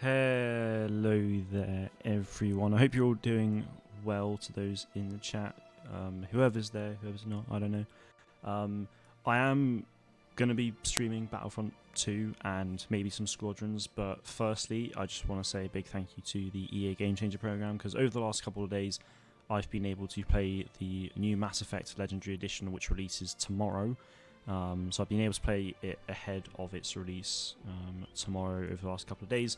Hello there, everyone. I hope you're all doing well. To those in the chat, whoever's there, whoever's not, I don't know. I am going to be streaming Battlefront 2 and maybe some Squadrons, but firstly, I just want to say a big thank you to the EA Game Changer program, because over the last couple of days, I've been able to play the new Mass Effect Legendary Edition, which releases tomorrow. So I've been able to play it ahead of its release tomorrow over the last couple of days,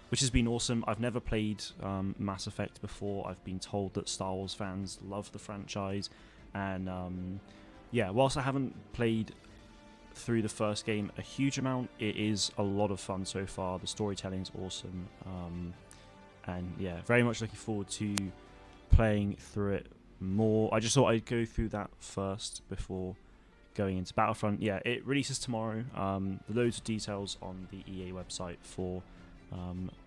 which has been awesome. I've never played Mass Effect before. I've been told that Star Wars fans love the franchise, and yeah, whilst I haven't played through the first game a huge amount, it is a lot of fun so far. The storytelling's awesome, and yeah, very much looking forward to playing through it more. I just thought I'd go through that first before going into Battlefront. Yeah, it releases tomorrow. Loads of details on the EA website for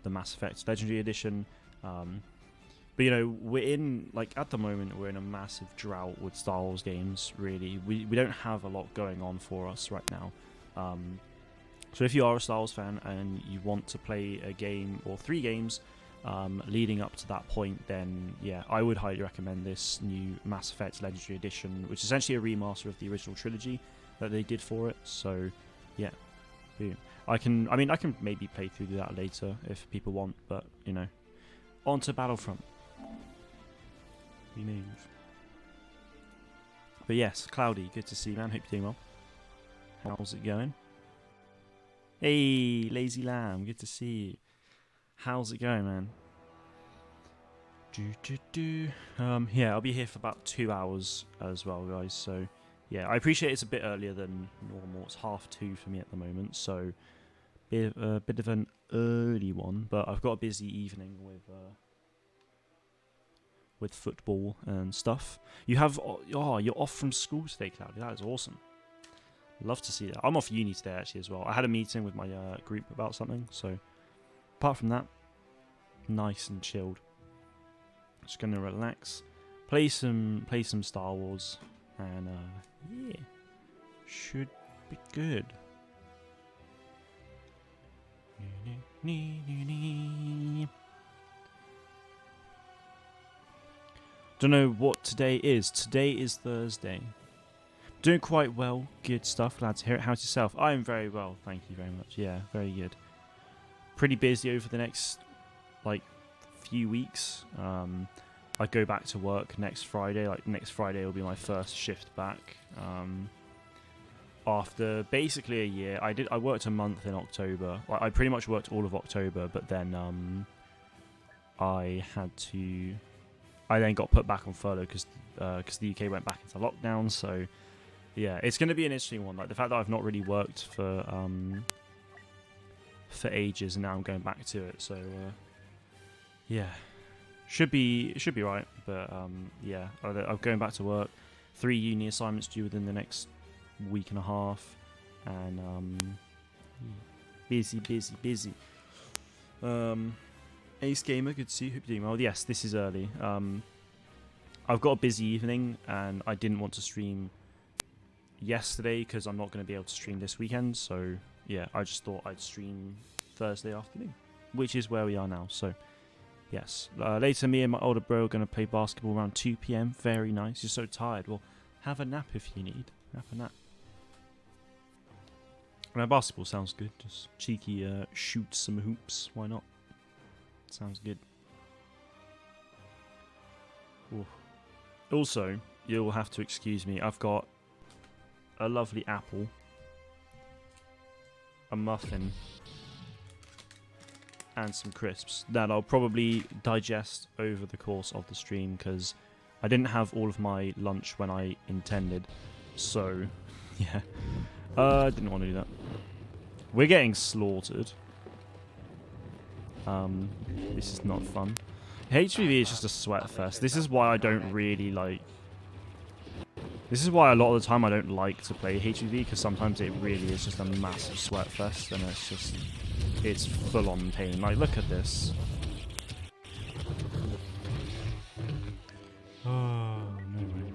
the Mass Effect Legendary Edition. But you know, we're in, like, at the moment, we're in a massive drought with Star Wars games, really. We don't have a lot going on for us right now. So if you are a Star Wars fan and you want to play a game or 3 games leading up to that point, then yeah, I would highly recommend this new Mass Effect Legendary Edition, which is essentially a remaster of the original trilogy that they did for it. So yeah, boom. I can maybe play through that later if people want, but you know, on to Battlefront. We move. But yes, Cloudy, good to see you, man. Hope you're doing well. How's it going? Hey, Lazy Lamb, good to see you. How's it going, man? Yeah, I'll be here for about 2 hours as well, guys. So yeah, I appreciate it's a bit earlier than normal. It's 2:30 for me at the moment, so a bit of an early one. But I've got a busy evening with football and stuff. You're off from school today, Cloudy. That is awesome. Love to see that. I'm off uni today actually as well. I had a meeting with my group about something, so apart from that, nice and chilled. Just gonna relax, play some Star Wars, and yeah, should be good. Don't know what today is. Today is Thursday. Doing quite well. Good stuff. Glad to hear it. How's yourself? I am very well. Thank you very much. Yeah, very good. Pretty busy over the next few weeks. I go back to work next Friday. Next Friday will be my first shift back. After basically a year, I worked a month in October. I pretty much worked all of October, but then I then got put back on furlough because the UK went back into lockdown. So yeah, it's going to be an interesting one. Like the fact that I've not really worked for ages, and now I'm going back to it. So yeah, should be right. But yeah, I'm going back to work. 3 uni assignments due within the next week and a half, and busy. Ace Gamer, good to see you. Hope you're doing well. Yes, this is early. I've got a busy evening, and I didn't want to stream yesterday because I'm not going to be able to stream this weekend. So yeah, I just thought I'd stream Thursday afternoon, which is where we are now. So yes, later me and my older bro are going to play basketball around 2 p.m. Very nice. You're so tired. Well, have a nap if you need. Have a nap. And basketball sounds good. Just cheeky shoot some hoops. Why not? Sounds good. Ooh. Also, you'll have to excuse me. I've got a lovely apple, a muffin, and some crisps that I'll probably digest over the course of the stream because I didn't have all of my lunch when I intended. So, yeah. I didn't want to do that. We're getting slaughtered. This is not fun. HVV is just a sweat fest. This is why I don't really like... This is why a lot of the time I don't like to play HVV, because sometimes it really is just a massive sweat fest, and it's full on pain. Like, look at this. Oh, no way.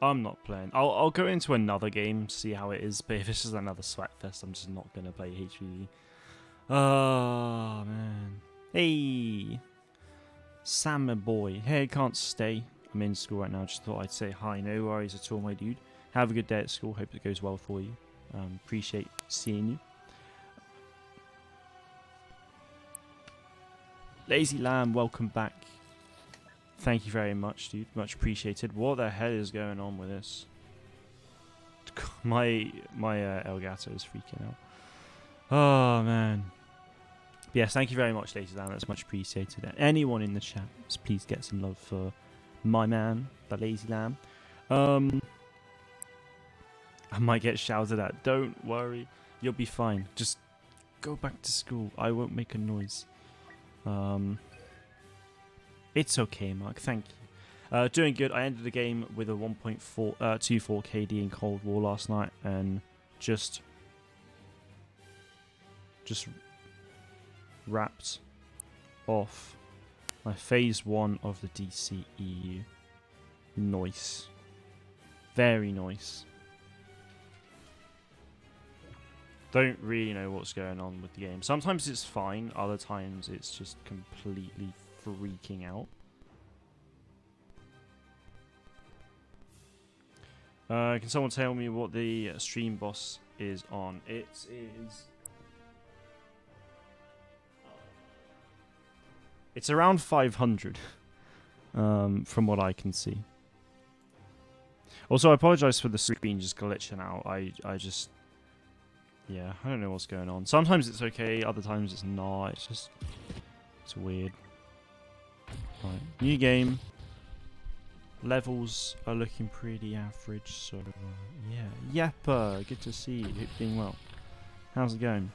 I'm not playing. I'll go into another game, see how it is, but if it's just another sweat fest, I'm just not going to play HVV. Oh, man. Hey, Sam, my boy. Hey, I can't stay. I'm in school right now. Just thought I'd say hi. No worries at all, my dude. Have a good day at school. Hope it goes well for you. Appreciate seeing you. Lazy Lamb, welcome back. Thank you very much, dude. Much appreciated. What the hell is going on with this? My Elgato is freaking out. Oh, man. Yes, thank you very much, Lazy Lamb. That's much appreciated. And anyone in the chat, please get some love for my man, the Lazy Lamb. I might get shouted at. Don't worry. You'll be fine. Just go back to school. I won't make a noise. It's okay, Mark. Thank you. Doing good. I ended the game with a 1.24 KD in Cold War last night, and just wrapped off my phase 1 of the DCEU. Nice. Very nice. Don't really know what's going on with the game. Sometimes it's fine, other times it's just completely freaking out. Can someone tell me what the stream boss is on? It is... It's around 500, from what I can see. Also, I apologize for the screen just glitching out. I just... Yeah, I don't know what's going on. Sometimes it's okay, other times it's not. It's just... It's weird. Right, new game. Levels are looking pretty average, so... yeah. Yapper, good to see you. Hope you're doing well. How's it going?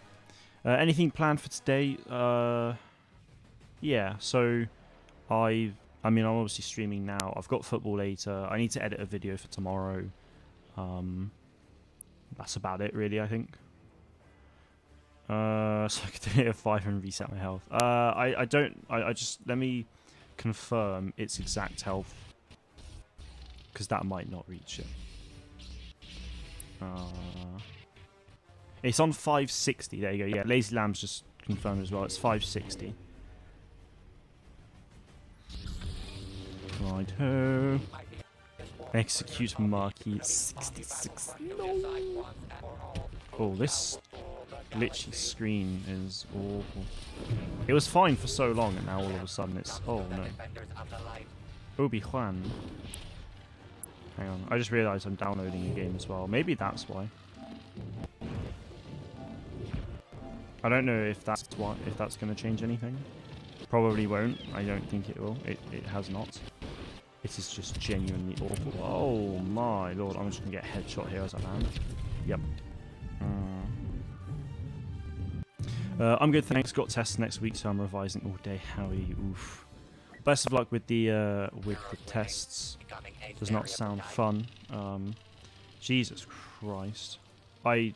Anything planned for today? Yeah, so... I'm obviously streaming now. I've got football later. I need to edit a video for tomorrow. That's about it, really, I think. So I could do it at 5 and reset my health. I just... Let me confirm its exact health, because that might not reach it. It's on 560. There you go. Yeah, Lazy Lamb's just confirmed as well. It's 560. Righto. Execute Marquis 66. No. Oh, this glitchy screen is awful. It was fine for so long, and now all of a sudden it's... Oh, no. Obi-Wan. Hang on. I just realised I'm downloading a game as well. Maybe that's why. I don't know if that's going to change anything. Probably won't. I don't think it will. It has not. This is just genuinely awful. Oh my lord. I'm just going to get a headshot here as I land. Yep. I'm good, thanks. Got tests next week, so I'm revising all day. How are you? Oof. Best of luck with the tests. Does not sound fun. Jesus Christ. I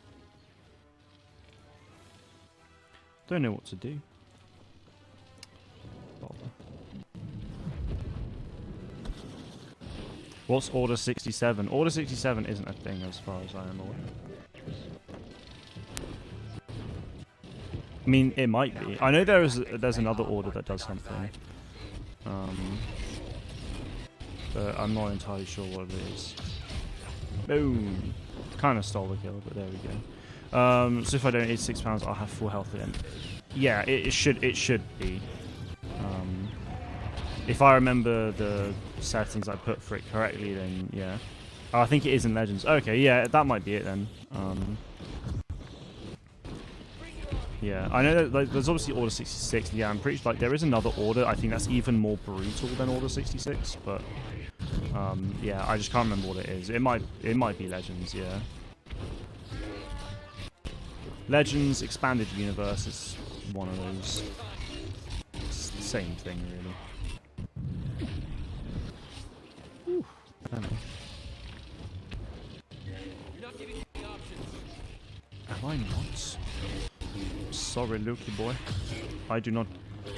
don't know what to do. Bother. What's Order 67? Order 67 isn't a thing as far as I am aware. I mean, it might be. I know there's another order that does something. But I'm not entirely sure what it is. Boom! Kind of stole the kill, but there we go. So if I donate £6, I'll have full health again. Yeah, it should be. If I remember the settings I put for it correctly, then yeah. Oh, I think it is in Legends. Okay, yeah, that might be it then. Yeah, I know that there's obviously Order 66. Yeah, I'm pretty sure there is another order. I think that's even more brutal than Order 66. But yeah, I just can't remember what it is. It might be Legends. Yeah, Legends Expanded Universe is one of those. It's the same thing, really. Whew, I don't know. Am I not? Sorry, Lukey boy. I do not...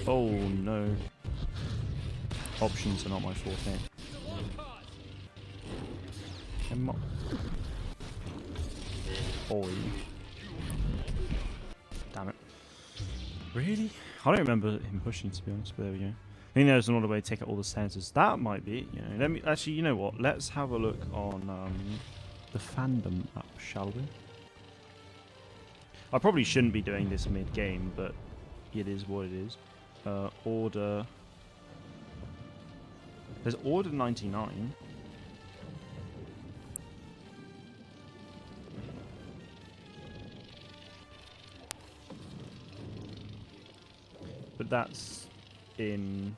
Oh, no. Options are not my forte. Oi. Damn it. Really? I don't remember him pushing, to be honest, but there we go. I think there's another way to take out all the senators. That might be it, you know. Let me actually, you know what? Let's have a look on the fandom app, shall we? I probably shouldn't be doing this mid-game, but it is what it is. Order. There's Order 99. But that's in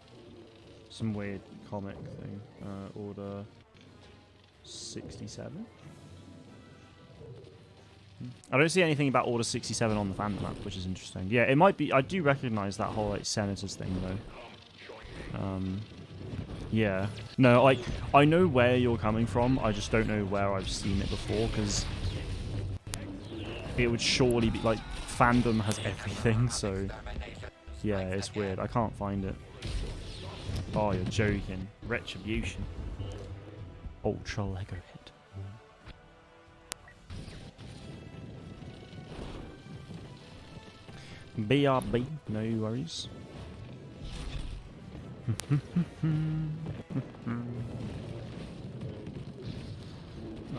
some weird comic thing. Order 67. I don't see anything about Order 67 on the fandom map, which is interesting. Yeah, it might be. I do recognize that whole like senators thing though. Yeah. No, like I know where you're coming from. I just don't know where I've seen it before, because it would surely be like fandom has everything. So yeah, it's weird. I can't find it. Oh, you're joking. Retribution. Ultra Lego hit. BRB, no worries. No,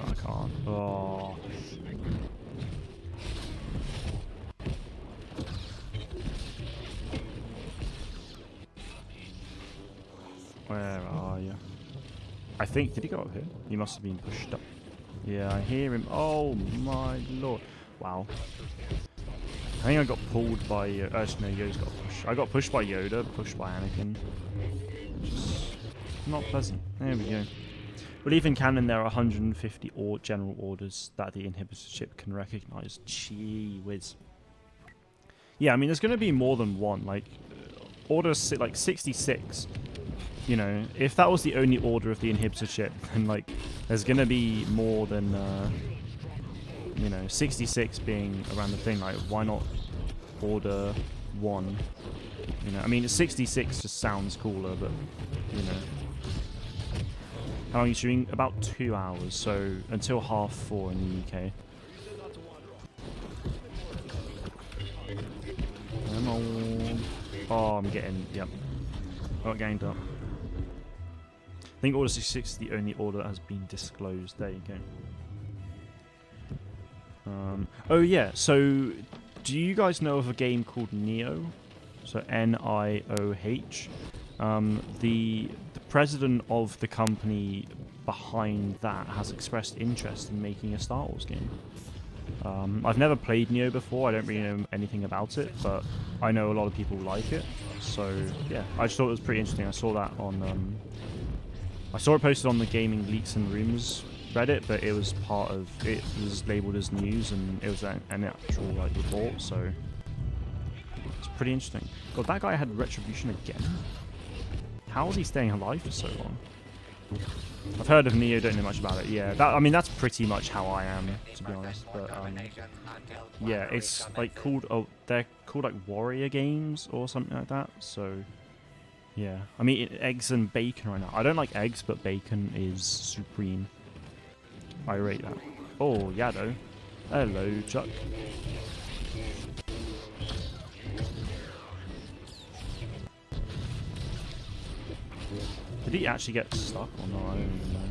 I can't. Oh. Where are you? I think, did he go up here? He must have been pushed up. Yeah, I hear him. Oh my lord. Wow. I think I got pulled by... actually, no, Yoda's got pushed. I got pushed by Yoda, pushed by Anakin. Just not pleasant. There we go. But even canon, there are 150 general orders that the inhibitor chip can recognize. Gee whiz. Yeah, I mean, there's going to be more than one. Like, order like 66. You know, if that was the only order of the inhibitor chip, then, like, there's going to be more than... you know, 66 being a random thing, like, why not order 1? You know, I mean, 66 just sounds cooler, but, you know. How long are you streaming? About 2 hours, so until 4:30 in the UK. Come on. Oh, I'm getting, yep. I got ganged up. I think Order 66 is the only order that has been disclosed. There you go. Oh yeah, so do you guys know of a game called Nioh? So Nioh. The president of the company behind that has expressed interest in making a Star Wars game. I've never played Nioh before, I don't really know anything about it, but I know a lot of people like it. So yeah, I just thought it was pretty interesting. I saw that on... I saw it posted on the Gaming Leaks and Rumors Reddit, but it was part of... It was labelled as news, and it was an actual like report, so... It's pretty interesting. God, that guy had Retribution again? How is he staying alive for so long? I've heard of Nioh, don't know much about it. Yeah, that, I mean, that's pretty much how I am, to be honest. But yeah, it's like called... Oh, they're called like warrior games or something like that, so... Yeah, I mean, eggs and bacon right now. I don't like eggs, but bacon is supreme. I rate that. Oh, Yado. Hello, Chuck. Did he actually get stuck or not? I don't even know.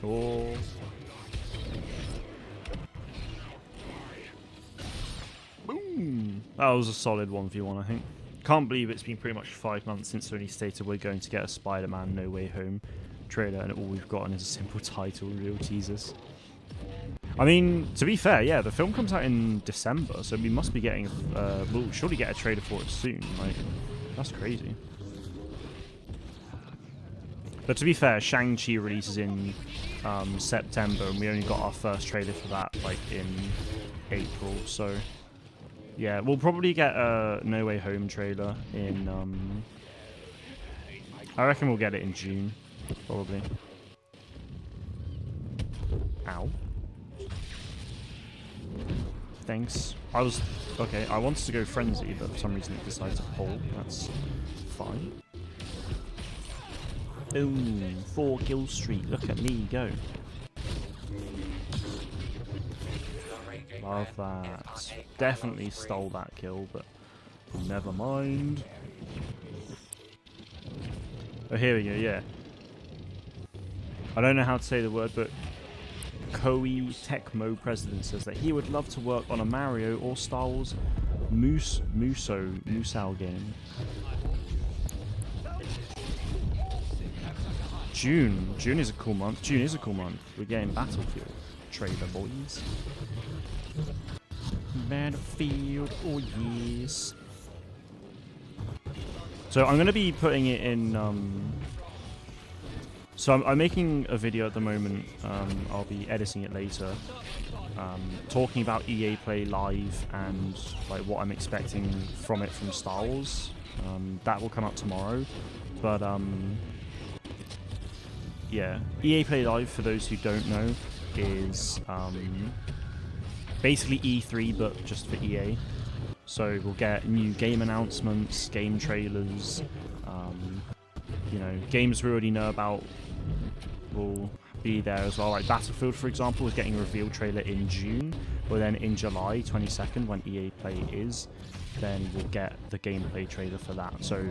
Oh. Boom! That was a solid 1v1, I think. Can't believe it's been pretty much 5 months since Sony stated we're going to get a Spider-Man No Way Home trailer, and all we've gotten is a simple title reveal. Jesus. I mean, to be fair, yeah, the film comes out in December, so we must be getting... we'll surely get a trailer for it soon. Like, that's crazy. But to be fair, Shang-Chi releases in September, and we only got our first trailer for that, like, in April, so... Yeah, we'll probably get a No Way Home trailer in... I reckon we'll get it in June, probably. Ow. Thanks. Okay, I wanted to go Frenzy, but for some reason it decided to pull. That's fine. Boom. 4 kill streak. Look at me go. Love that. Definitely stole that kill, but Never mind. Oh, here we go, yeah. I don't know how to say the word, but Koei Tecmo president says that he would love to work on a Mario or Star Wars Musou game. June is a cool month. June is a cool month. We're getting Battlefield trailer, boys. Battlefield, oh yes. So I'm going to be putting it in, so I'm making a video at the moment, I'll be editing it later, talking about EA Play Live and like what I'm expecting from it from Star Wars. That will come out tomorrow, but yeah, EA Play Live, for those who don't know, is basically E3 but just for EA. So we'll get new game announcements, game trailers, you know, games we already know about will be there as well. Like Battlefield, for example, is getting a reveal trailer in June, but then in July 22nd, when EA Play is, then we'll get the gameplay trailer for that. So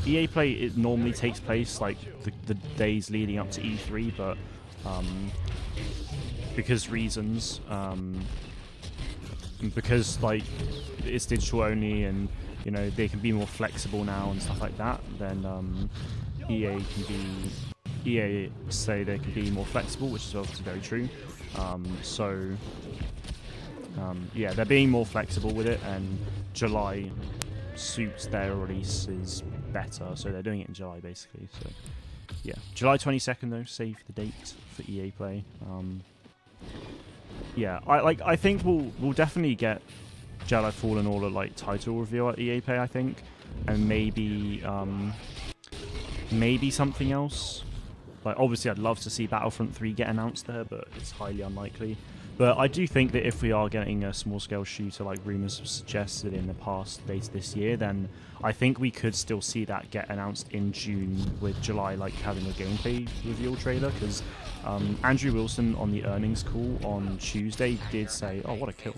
EA Play, it normally takes place like the days leading up to E3, but because reasons, because like it's digital only and you know they can be more flexible now and stuff like that, then EA say they can be more flexible, which is obviously very true. Yeah, they're being more flexible with it, and July suits their releases better, so they're doing it in July basically. So yeah, July 22nd though, save the date for EA Play. Yeah, I think we'll definitely get Jedi Fallen Order like title reveal at EA Play, I think, and maybe something else. Like obviously I'd love to see Battlefront 3 get announced there, but it's highly unlikely. But I do think that if we are getting a small scale shooter like rumors have suggested in the past later this year, then I think we could still see that get announced in June, with July like having a gameplay reveal trailer, because Andrew Wilson on the earnings call on Tuesday did say, oh what a kill.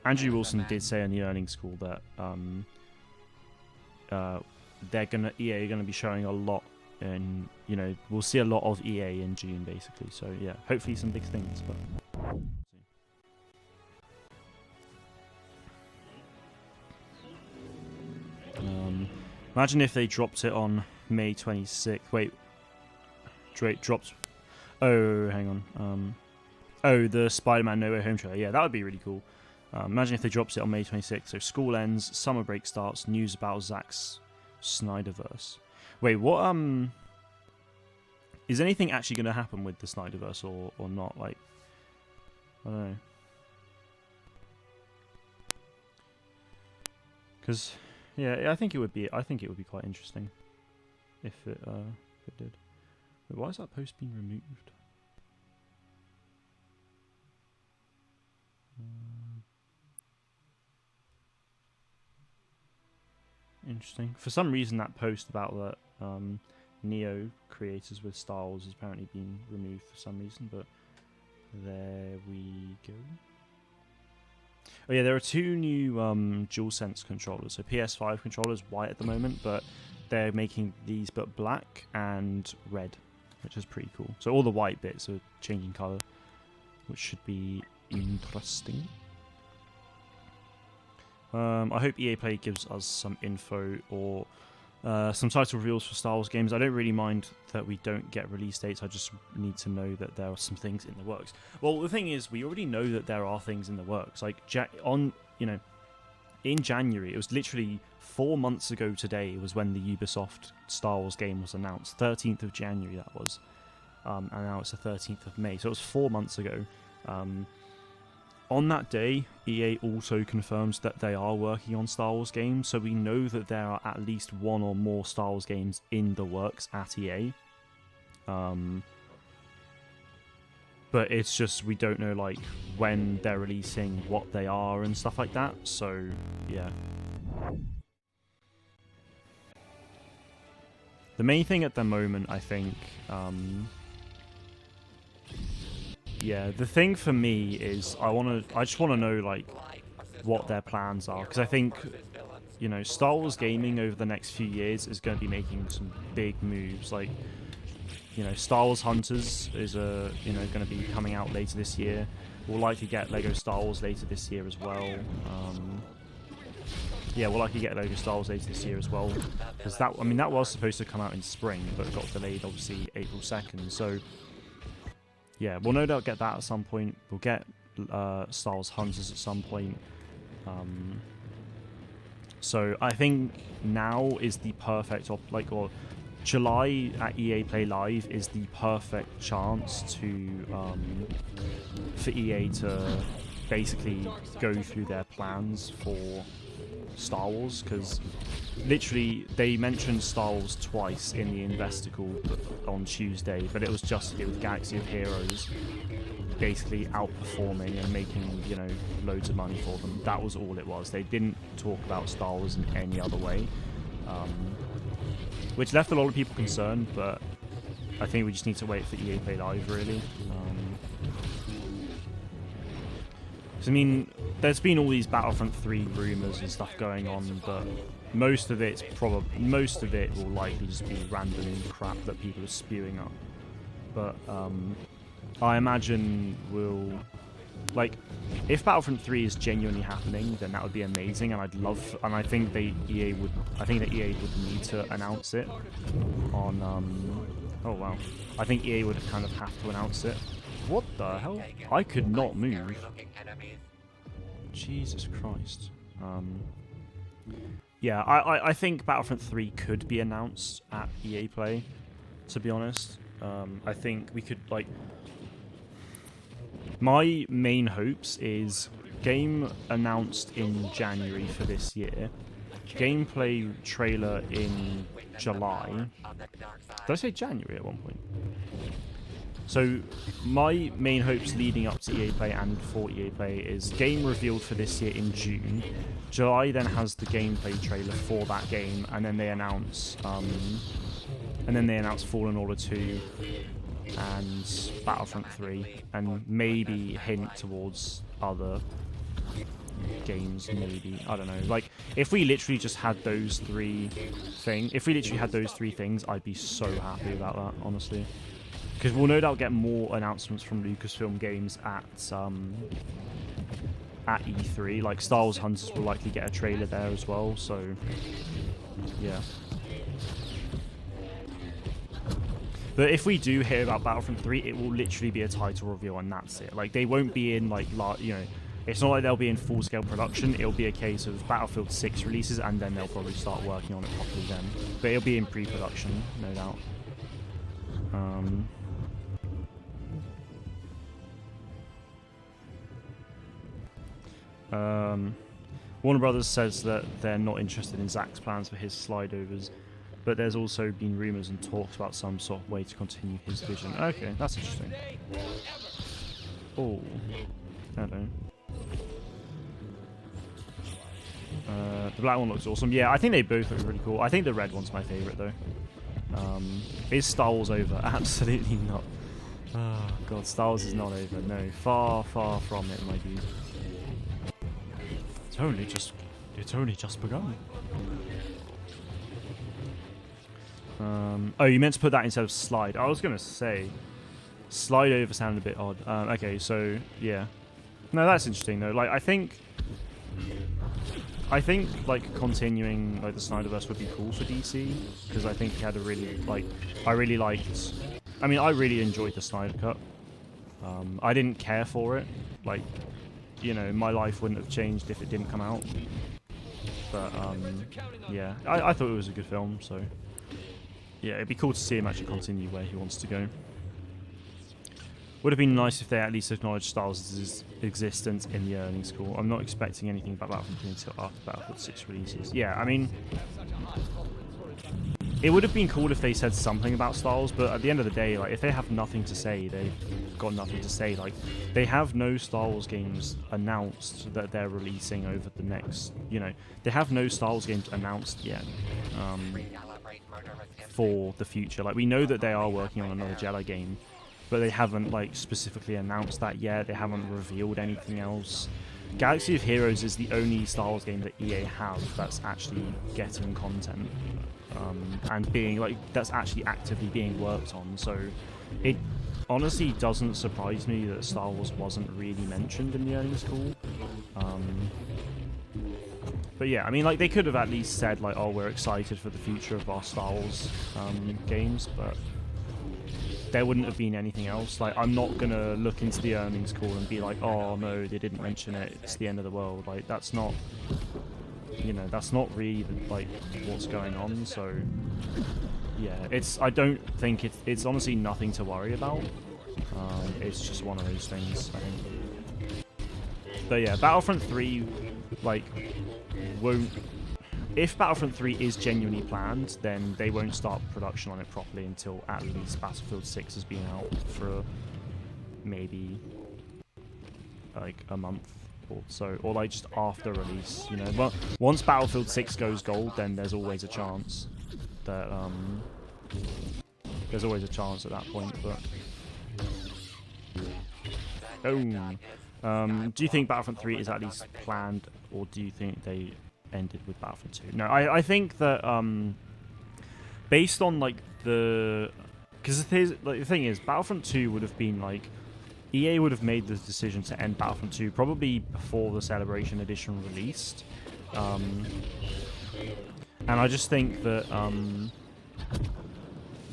Andrew Wilson did say on the earnings call that EA are gonna be showing a lot, and you know we'll see a lot of EA in June basically. So yeah, hopefully some big things. But imagine if they dropped it on May 26th. Wait, dropped. Oh, hang on. Oh, the Spider-Man No Way Home trailer. Yeah, that would be really cool. Imagine if they dropped it on May 26th. So school ends, summer break starts, news about Zack's Snyderverse. Wait, what, is anything actually going to happen with the Snyderverse or not? Like, I don't know. Because, yeah, I think it would be quite interesting if it did. Wait, why is that post being removed? Interesting. For some reason, that post about that Neo creators with Star Wars has apparently been removed for some reason, but there we go. Oh yeah, there are two new DualSense controllers. So PS5 controllers, white at the moment, but they're making these but black and red, which is pretty cool. So all the white bits are changing colour, which should be interesting. I hope EA Play gives us some info or some title reveals for Star Wars games. I don't really mind that we don't get release dates. I just need to know that there are some things in the works. Well, the thing is, we already know that there are things in the works. Like in January, it was literally 4 months ago today was when the Ubisoft Star Wars game was announced. 13th of January that was, and now it's the 13th of May. So it was 4 months ago. On that day, EA also confirms that they are working on Star Wars games, so we know that there are at least one or more Star Wars games in the works at EA. But it's just we don't know like when they're releasing, what they are, and stuff like that. So yeah. The main thing at the moment, I think. Yeah, the thing for me is I just want to know like what their plans are, because I think, you know, Star Wars gaming over the next few years is going to be making some big moves. Like, you know, Star Wars Hunters is you know, going to be coming out later this year. We'll likely get Lego Star Wars later this year as well. Yeah, we'll likely get Lego Star Wars later this year as well, because that, I mean, that was supposed to come out in spring, but got delayed obviously April 2nd. So yeah, we'll no doubt get that at some point. We'll get Star Wars Hunters at some point. So I think now is the perfect or July at EA Play Live is the perfect chance to for EA to basically go through their plans for Star Wars, because literally they mentioned Star Wars twice in the investor call on Tuesday, but it was just to do with Galaxy of Heroes basically outperforming and making, you know, loads of money for them. That was all it was. They didn't talk about Star Wars in any other way, which left a lot of people concerned, but I think we just need to wait for EA Play Live, really. I mean, there's been all these Battlefront 3 rumors and stuff going on, but most of it will likely just be random crap that people are spewing up. But I imagine like, if Battlefront 3 is genuinely happening, then that would be amazing, and I think that EA would need to announce it on oh wow. I think EA would kind of have to announce it. What the hell? I could not move. Jesus Christ. Yeah, I think Battlefront 3 could be announced at EA Play, to be honest. I think we could, like... My main hopes is game announced in January for this year, gameplay trailer in July. Did I say January at one point? So my main hopes leading up to EA Play and for EA Play is game revealed for this year in June. July then has the gameplay trailer for that game, and then they announce Fallen Order 2 and Battlefront 3, and maybe hint towards other games, maybe. I don't know. Like, if we literally just had those three things, I'd be so happy about that, honestly. Because we'll no doubt get more announcements from Lucasfilm Games at E3. Like, Star Wars Hunters will likely get a trailer there as well, so yeah. But if we do hear about Battlefront 3, it will literally be a title reveal and that's it. Like, they won't be in, like, you know, it's not like they'll be in full-scale production. It'll be a case of Battlefield 6 releases, and then they'll probably start working on it properly then. But it'll be in pre-production, no doubt. Warner Brothers says that they're not interested in Zach's plans for his slide-overs, but there's also been rumours and talks about some sort of way to continue his vision. Okay, that's interesting. Oh, hello. The black one looks awesome. Yeah, I think they both look really cool. I think the red one's my favourite, though. Is Star Wars over? Absolutely not. Oh, God, Star Wars is not over. No, far, far from it, my dude. It's only just begun. Oh, you meant to put that instead of slide. I was going to say, slide over sounded a bit odd. Okay, so, yeah. No, that's interesting, though. Like, I think, like, continuing, like, the Snyderverse would be cool for DC, because I think he had a really, like, I really enjoyed the Snyder Cut. I didn't care for it. Like, you know, my life wouldn't have changed if it didn't come out. But, yeah, I thought it was a good film, so... Yeah, it'd be cool to see him actually continue where he wants to go. Would have been nice if they at least acknowledged Star Wars' existence in the earnings call. I'm not expecting anything about Battlefront 3 until after Battlefield 6 releases. Yeah, I mean... It would have been cool if they said something about Star Wars, but at the end of the day, like, if they have nothing to say, they've got nothing to say. Like, they have no Star Wars games announced that they're releasing over the next, you know, they have no Star Wars games announced yet for the future. Like, we know that they are working on another Jedi game, but they haven't like specifically announced that yet. They haven't revealed anything else. Galaxy of Heroes is the only Star Wars game that EA have that's actually getting content and being like that's actually actively being worked on. So it honestly doesn't surprise me that Star Wars wasn't really mentioned in the earnings call. But yeah, I mean, like, they could have at least said, like, oh, we're excited for the future of our Star Wars games, but there wouldn't have been anything else. Like, I'm not going to look into the earnings call and be like, oh, no, they didn't mention it, it's the end of the world. Like, that's not, you know, that's not really, like, what's going on, so, yeah, I don't think it's honestly nothing to worry about. It's just one of those things, I think. But yeah, Battlefront 3, like, if Battlefront 3 is genuinely planned, then they won't start production on it properly until at least Battlefield 6 has been out for maybe like a month or so, or like just after release, you know. But once Battlefield 6 goes gold, then there's always a chance that there's always a chance at that point. But do you think Battlefront 3 is at least planned, or do you think they ended with Battlefront 2? No, I think that based on like because the thing is, Battlefront 2 would have been like EA would have made the decision to end Battlefront 2 probably before the Celebration Edition released, and I just think that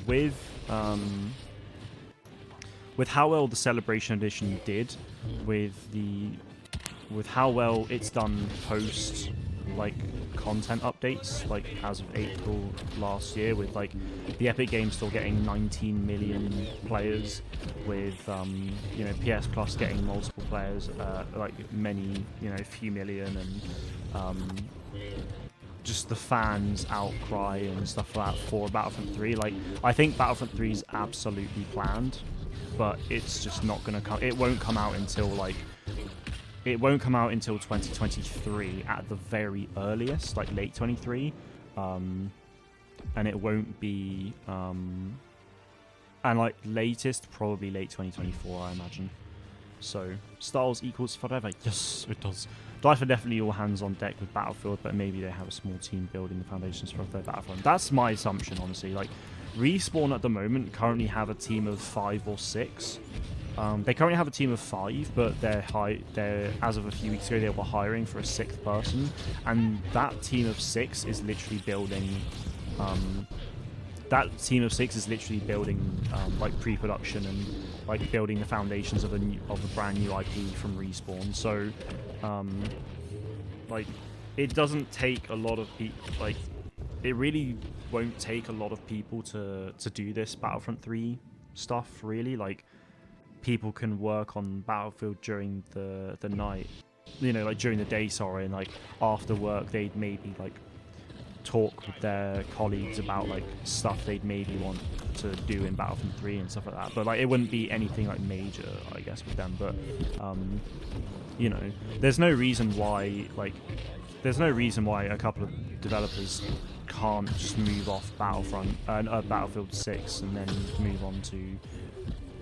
with how well the Celebration Edition did, with how well it's done post like content updates, like as of April last year, with like the Epic Games Store getting 19 million players, with you know, PS Plus getting multiple players, like many, you know, few million, and just the fans outcry and stuff like that for Battlefront 3. Like, I think Battlefront 3 is absolutely planned, but it's just not gonna come. It won't come out until like. It won't come out until 2023 at the very earliest, like late 23, and it won't be, and like latest probably late 2024, I imagine. So Star Wars equals forever. Yes, it does. DICE are definitely all hands on deck with Battlefield, but maybe they have a small team building the foundations for a third Battlefront. That's my assumption, honestly. Like, Respawn at the moment currently have a team of 5 or 6. They currently have a team of 5, but they're as of a few weeks ago, they were hiring for a 6th person, and that team of 6 is literally building. Like pre-production and like building the foundations of a brand new IP from Respawn. So, like, it doesn't take a lot of people. Like, it really won't take a lot of people to do this Battlefront 3 stuff. Really, like. People can work on Battlefield during the night, you know, like during the day, sorry, and like after work they'd maybe like talk with their colleagues about like stuff they'd maybe want to do in Battlefront 3 and stuff like that. But like, it wouldn't be anything like major, I guess, with them. But you know, there's no reason why a couple of developers can't just move off Battlefield 6 and then move on to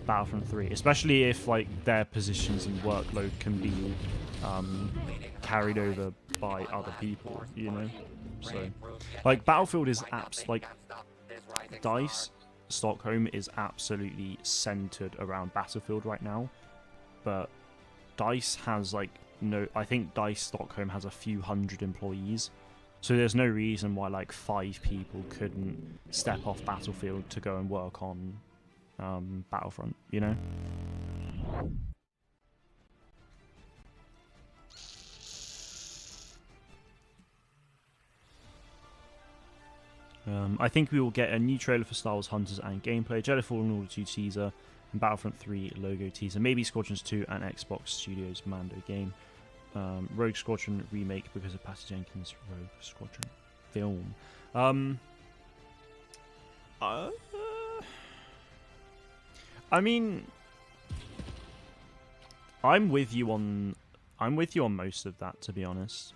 Battlefront 3, especially if like their positions and workload can be carried over by other people, you know. So like Battlefield is like DICE Stockholm is absolutely centered around Battlefield right now, but DICE has like I think DICE Stockholm has a few hundred employees, so there's no reason why like 5 people couldn't step off Battlefield to go and work on Battlefront, you know. I think we will get a new trailer for Star Wars Hunters and gameplay, Jedi Fallen Order 2 teaser, and Battlefront 3 logo teaser, maybe Squadrons 2 and Xbox Studios Mando game. Rogue Squadron remake because of Patty Jenkins' Rogue Squadron film. I mean, I'm with you on most of that, to be honest.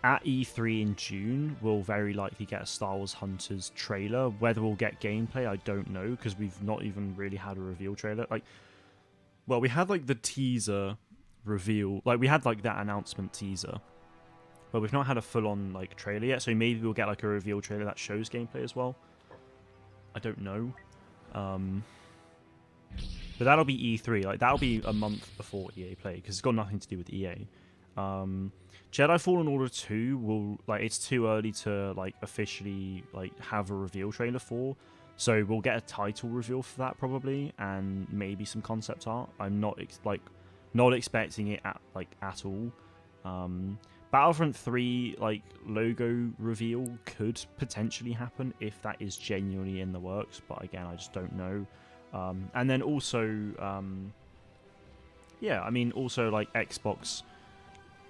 at E3 in June, we'll very likely get a Star Wars Hunters trailer. Whether we'll get gameplay, I don't know, because we've not even really had a reveal trailer. Like, well, we had like the teaser reveal, like we had like that announcement teaser, but we've not had a full-on like trailer yet. So maybe we'll get like a reveal trailer that shows gameplay as well. I don't know. But that'll be E3. Like that'll be a month before EA Play, because it's got nothing to do with EA. Jedi Fallen Order 2 will, like, it's too early to like officially like have a reveal trailer for. So we'll get a title reveal for that probably, and maybe some concept art. I'm not not expecting it at all. Battlefront 3 like logo reveal could potentially happen if that is genuinely in the works, but again, I just don't know. And then also, yeah, I mean, also like Xbox,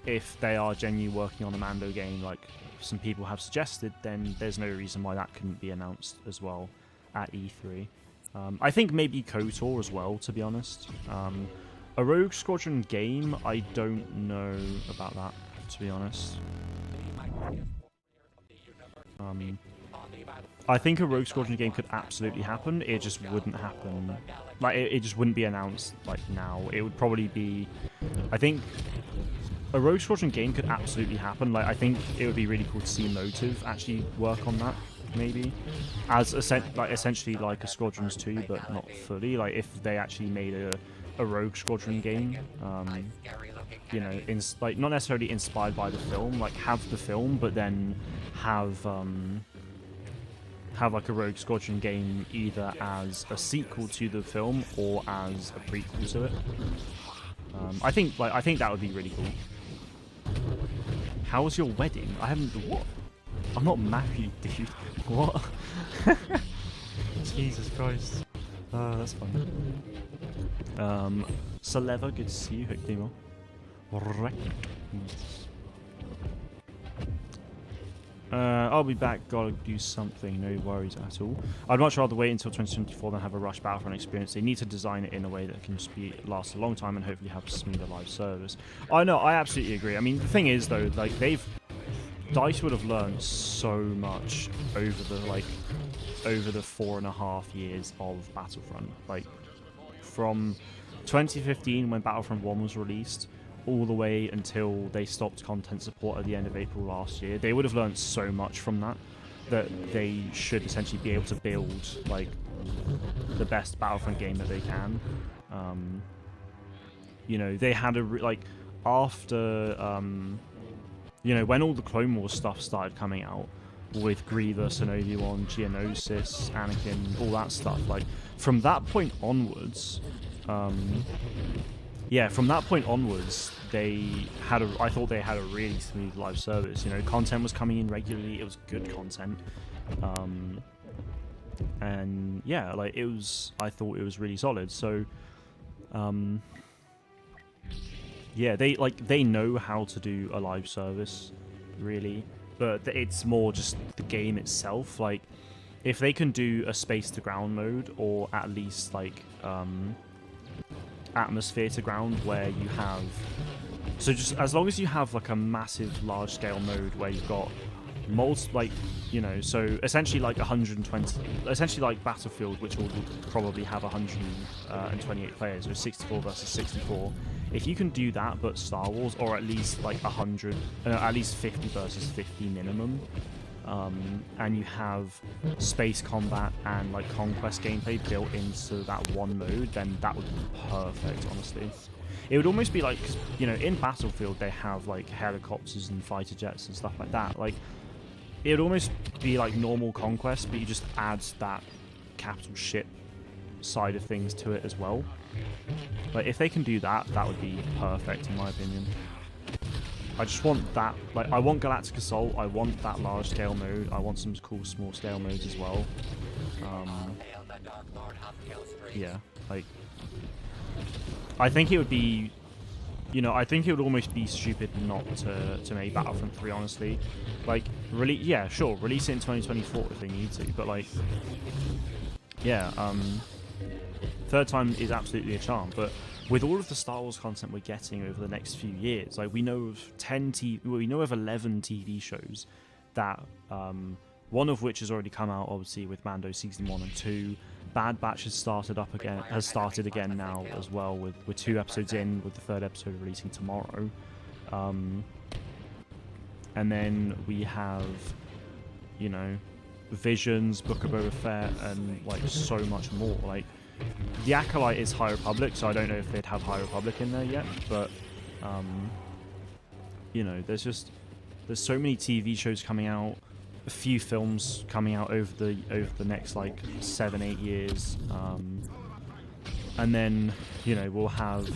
if they are genuinely working on a Mando game, like some people have suggested, then there's no reason why that couldn't be announced as well at E3. I think maybe KOTOR as well, to be honest. A Rogue Squadron game, I don't know about that, to be honest. I think a Rogue Squadron game could absolutely happen. It just wouldn't happen. Like, it just wouldn't be announced, like, now. It would probably be... I think a Rogue Squadron game could absolutely happen. Like, I think it would be really cool to see Motive actually work on that, maybe. As, essentially like a Squadrons 2, but not fully. Like, if they actually made a Rogue Squadron game, you know, like, not necessarily inspired by the film, like, have the film, but then have like a Rogue Squadron game either as a sequel to the film or as a prequel to it. I think that would be really cool. How was your wedding? I haven't. What? I'm not married, dude. What? Jesus Christ. That's fun. Saleva, good to see you. Hopefully well. Right. I'll be back, gotta do something, no worries at all. I'd much rather wait until 2024 than have a rush Battlefront experience. They need to design it in a way that can just last a long time and hopefully have a smoother live service. I know, I absolutely agree. I mean, the thing is though, like, DICE would have learned so much over the 4.5 years of Battlefront. Like, from 2015 when Battlefront 1 was released, all the way until they stopped content support at the end of April last year. They would have learned so much from that they should essentially be able to build like the best Battlefront game that they can. You know, they had after you know, when all the Clone Wars stuff started coming out with Grievous and Obi-Wan, Geonosis, Anakin, all that stuff, like from that point onwards, yeah, from that point onwards, I thought they had a really smooth live service. You know, content was coming in regularly. It was good content, and yeah, like I thought it was really solid. So, yeah, they know how to do a live service, really, but it's more just the game itself. Like, if they can do a space to ground mode, or at least like atmosphere to ground, where you have, so just as long as you have like a massive large scale mode where you've got like, you know, so essentially like 120, essentially like Battlefield, which will probably have 128 players, or 64 versus 64. If you can do that but Star Wars, or at least like 100, at least 50 versus 50 minimum, and you have space combat and like conquest gameplay built into that one mode, then that would be perfect, honestly. It would almost be like, you know, in Battlefield they have like helicopters and fighter jets and stuff like that. Like, it would almost be like normal conquest, but you just add that capital ship side of things to it as well. Like, if they can do that, that would be perfect in my opinion. I just want that, like, I want Galactic Assault, I want that large scale mode, I want some cool small scale modes as well. Yeah, like, I think it would be, you know, I think it would almost be stupid not to make Battlefront 3, honestly. Like, yeah, sure, release it in 2024 if they need to, but like, yeah, third time is absolutely a charm, but with all of the Star Wars content we're getting over the next few years, like we know of 11 TV shows that one of which has already come out, obviously, with Mando season 1 and 2. Bad Batch has started again now as well, with 2 episodes in, with the 3rd episode releasing tomorrow. And then we have, you know, Visions, Book of Boba Fett, and like so much more. Like, the Acolyte is High Republic, so I don't know if they'd have High Republic in there yet, but you know, there's so many TV shows coming out, a few films coming out over the next like 7-8 years, and then, you know, we'll have,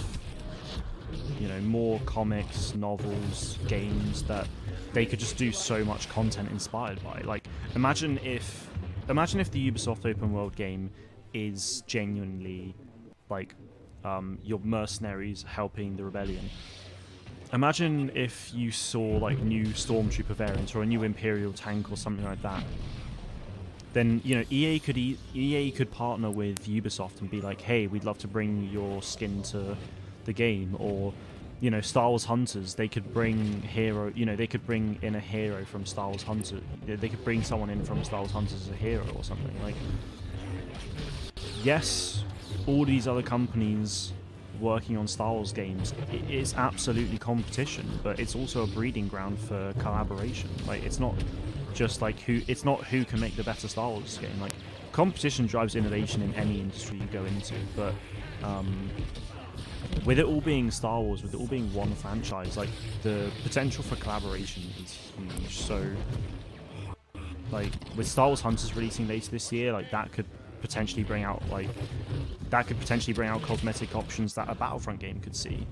you know, more comics, novels, games that they could just do so much content inspired by. Like, imagine if the Ubisoft open world game is genuinely like your mercenaries helping the rebellion. Imagine if you saw like new stormtrooper variants or a new Imperial tank or something like that. Then, you know, EA could partner with Ubisoft and be like, hey, we'd love to bring your skin to the game. Or, you know, Star Wars Hunters, they could bring they could bring in a hero from Star Wars Hunters. They could bring someone in from Star Wars Hunters as a hero or something. Like, yes, all these other companies working on Star Wars games, it's absolutely competition, but it's also a breeding ground for collaboration. Like, it's not just like who can make the better Star Wars game. Like, competition drives innovation in any industry you go into, but with it all being Star Wars, with it all being one franchise, like, the potential for collaboration is huge. So, like, with Star Wars Hunters releasing later this year, like, that could potentially bring out cosmetic options that a Battlefront game could see.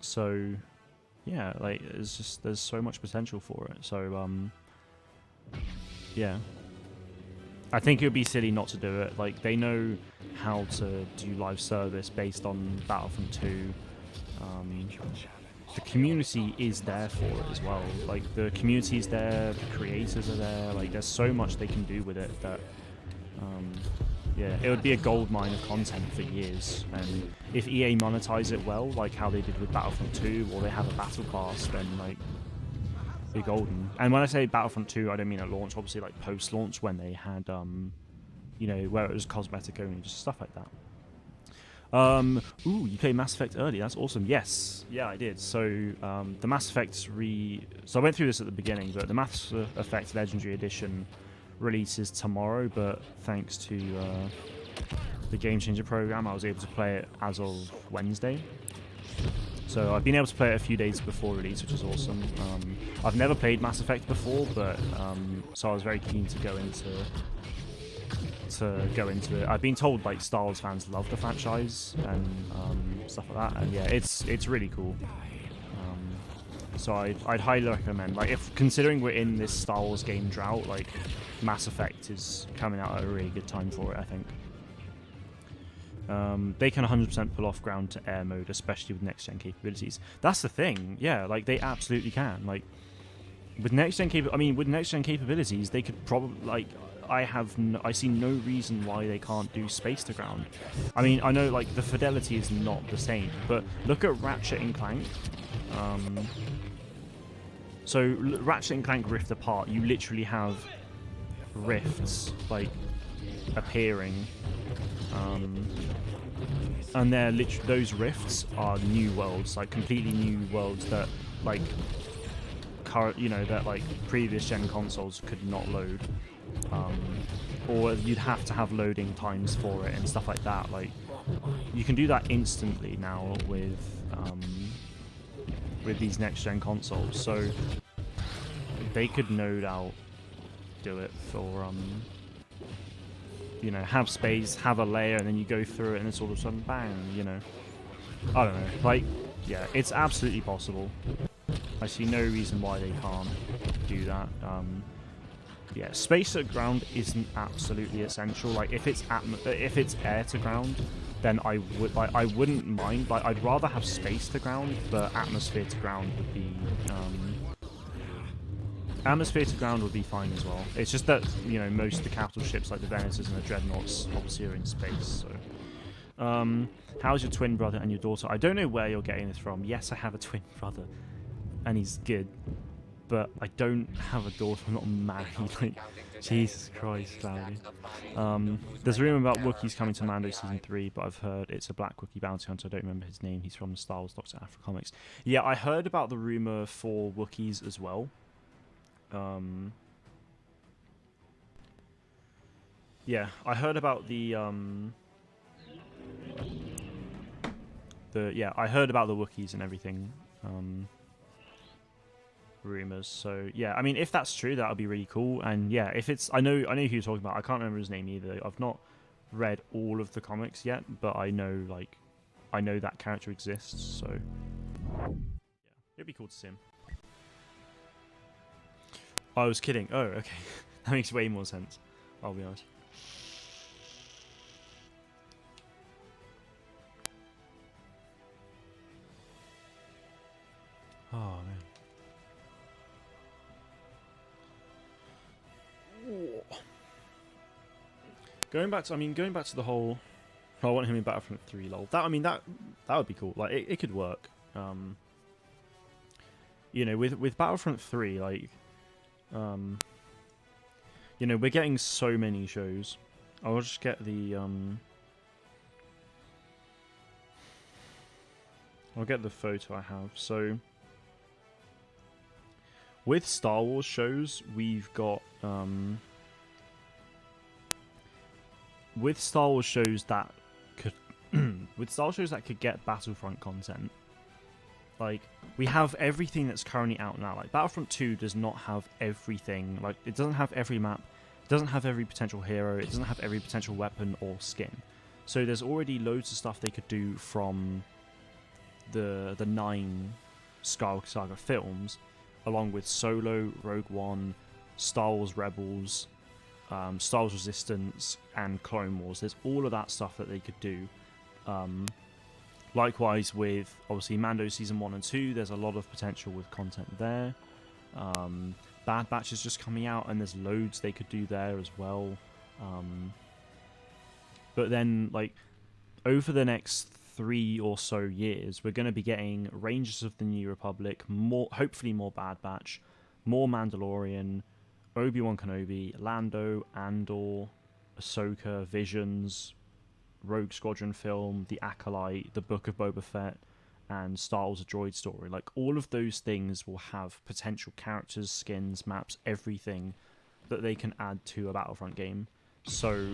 So yeah, like, there's so much potential for it. So yeah, I think it would be silly not to do it. Like, they know how to do live service based on Battlefront 2. The community is there for it as well. Like, the community is there, the creators are there. Like, there's so much they can do with it that, yeah, it would be a gold mine of content for years. And if EA monetize it well, like how they did with Battlefront 2, or they have a battle pass, then, like, they're golden. And when I say Battlefront 2, I don't mean at launch. Obviously, like, post-launch, when they had, you know, where it was cosmetic only, just stuff like that. Ooh, you played Mass Effect early. That's awesome. Yes, yeah, I did. So the Mass Effect so I went through this at the beginning, but the Mass Effect Legendary Edition releases tomorrow. But thanks to the Game Changer program, I was able to play it as of Wednesday. So I've been able to play it a few days before release, which is awesome. I've never played Mass Effect before, but so I was very keen to go into it. I've been told, like, Star Wars fans love the franchise and stuff like that, and yeah, it's really cool. So I'd highly recommend, like, if considering we're in this Star Wars game drought, like, Mass Effect is coming out at a really good time for it, I think. They can 100% pull off ground to air mode, especially with next gen capabilities. That's the thing, yeah, like, they absolutely can. Like, with next gen capabilities, they could probably, like, I see no reason why they can't do space to ground. I mean, I know, like, the fidelity is not the same, but look at Ratchet and Clank. So Ratchet and Clank Rift Apart, you literally have rifts, like, appearing, and they're those rifts are new worlds, like, completely new worlds that, like, that, like, previous gen consoles could not load. Or you'd have to have loading times for it and stuff like that. Like, you can do that instantly now with these next gen consoles, so they could no doubt do it for you know, have space, have a layer, and then you go through it, and it's all of a sudden bang, you know. I don't know, like, yeah, it's absolutely possible. I see no reason why they can't do that. Yeah, space at ground isn't absolutely essential. Like, if it's air to ground, then I wouldn't mind. Like, I'd rather have space to ground, but atmosphere to ground would be fine as well. It's just that, you know, most of the capital ships, like the Venaces and the Dreadnoughts, obviously are in space. So How's your twin brother and your daughter? I don't know where you're getting this from. Yes, I have a twin brother, and he's good, but I don't have a daughter. I'm not married. Like, Jesus Christ, Cloudy. There's a rumor about Wookiees coming to Mando Season 3, but I've heard it's a black Wookiee bounty hunter. I don't remember his name. He's from the Star Wars Doctor Aphra comics. Yeah, I heard about the rumor for Wookiees as well. Yeah, I heard about I heard about the Wookiees and everything. Rumors. So yeah, I mean, if that's true, that would be really cool. And yeah, if it's, I know who you're talking about. I can't remember his name either. I've not read all of the comics yet, but I know that character exists. So yeah, it'd be cool to see him. I was kidding. Oh, okay, that makes way more sense. I'll be honest. Oh man. Going back to the whole, I want him in Battlefront 3 lol. That would be cool. Like it could work. You know, with Battlefront 3, like, you know, we're getting so many shows. I'll just get the I'll get the photo I have. So with Star Wars shows, we've got with Star Wars shows that could get Battlefront content. Like, we have everything that's currently out now. Like, Battlefront 2 does not have everything. Like, it doesn't have every map, it doesn't have every potential hero, it doesn't have every potential weapon or skin. So there's already loads of stuff they could do from the 9 Skywalker Saga films, along with Solo, Rogue One, Star Wars Rebels, Star Wars Resistance, and Clone Wars. There's all of that stuff that they could do. Likewise with, obviously, Mando Season 1 and 2, there's a lot of potential with content there. Bad Batch is just coming out, and there's loads they could do there as well. But then, like, over the next 3 or so years, we're going to be getting Rangers of the New Republic, hopefully more Bad Batch, more Mandalorian, Obi-Wan Kenobi, Lando, Andor, Ahsoka, Visions, Rogue Squadron film, The Acolyte, The Book of Boba Fett, and Star Wars: A Droid Story. Like, all of those things will have potential characters, skins, maps, everything that they can add to a Battlefront game. So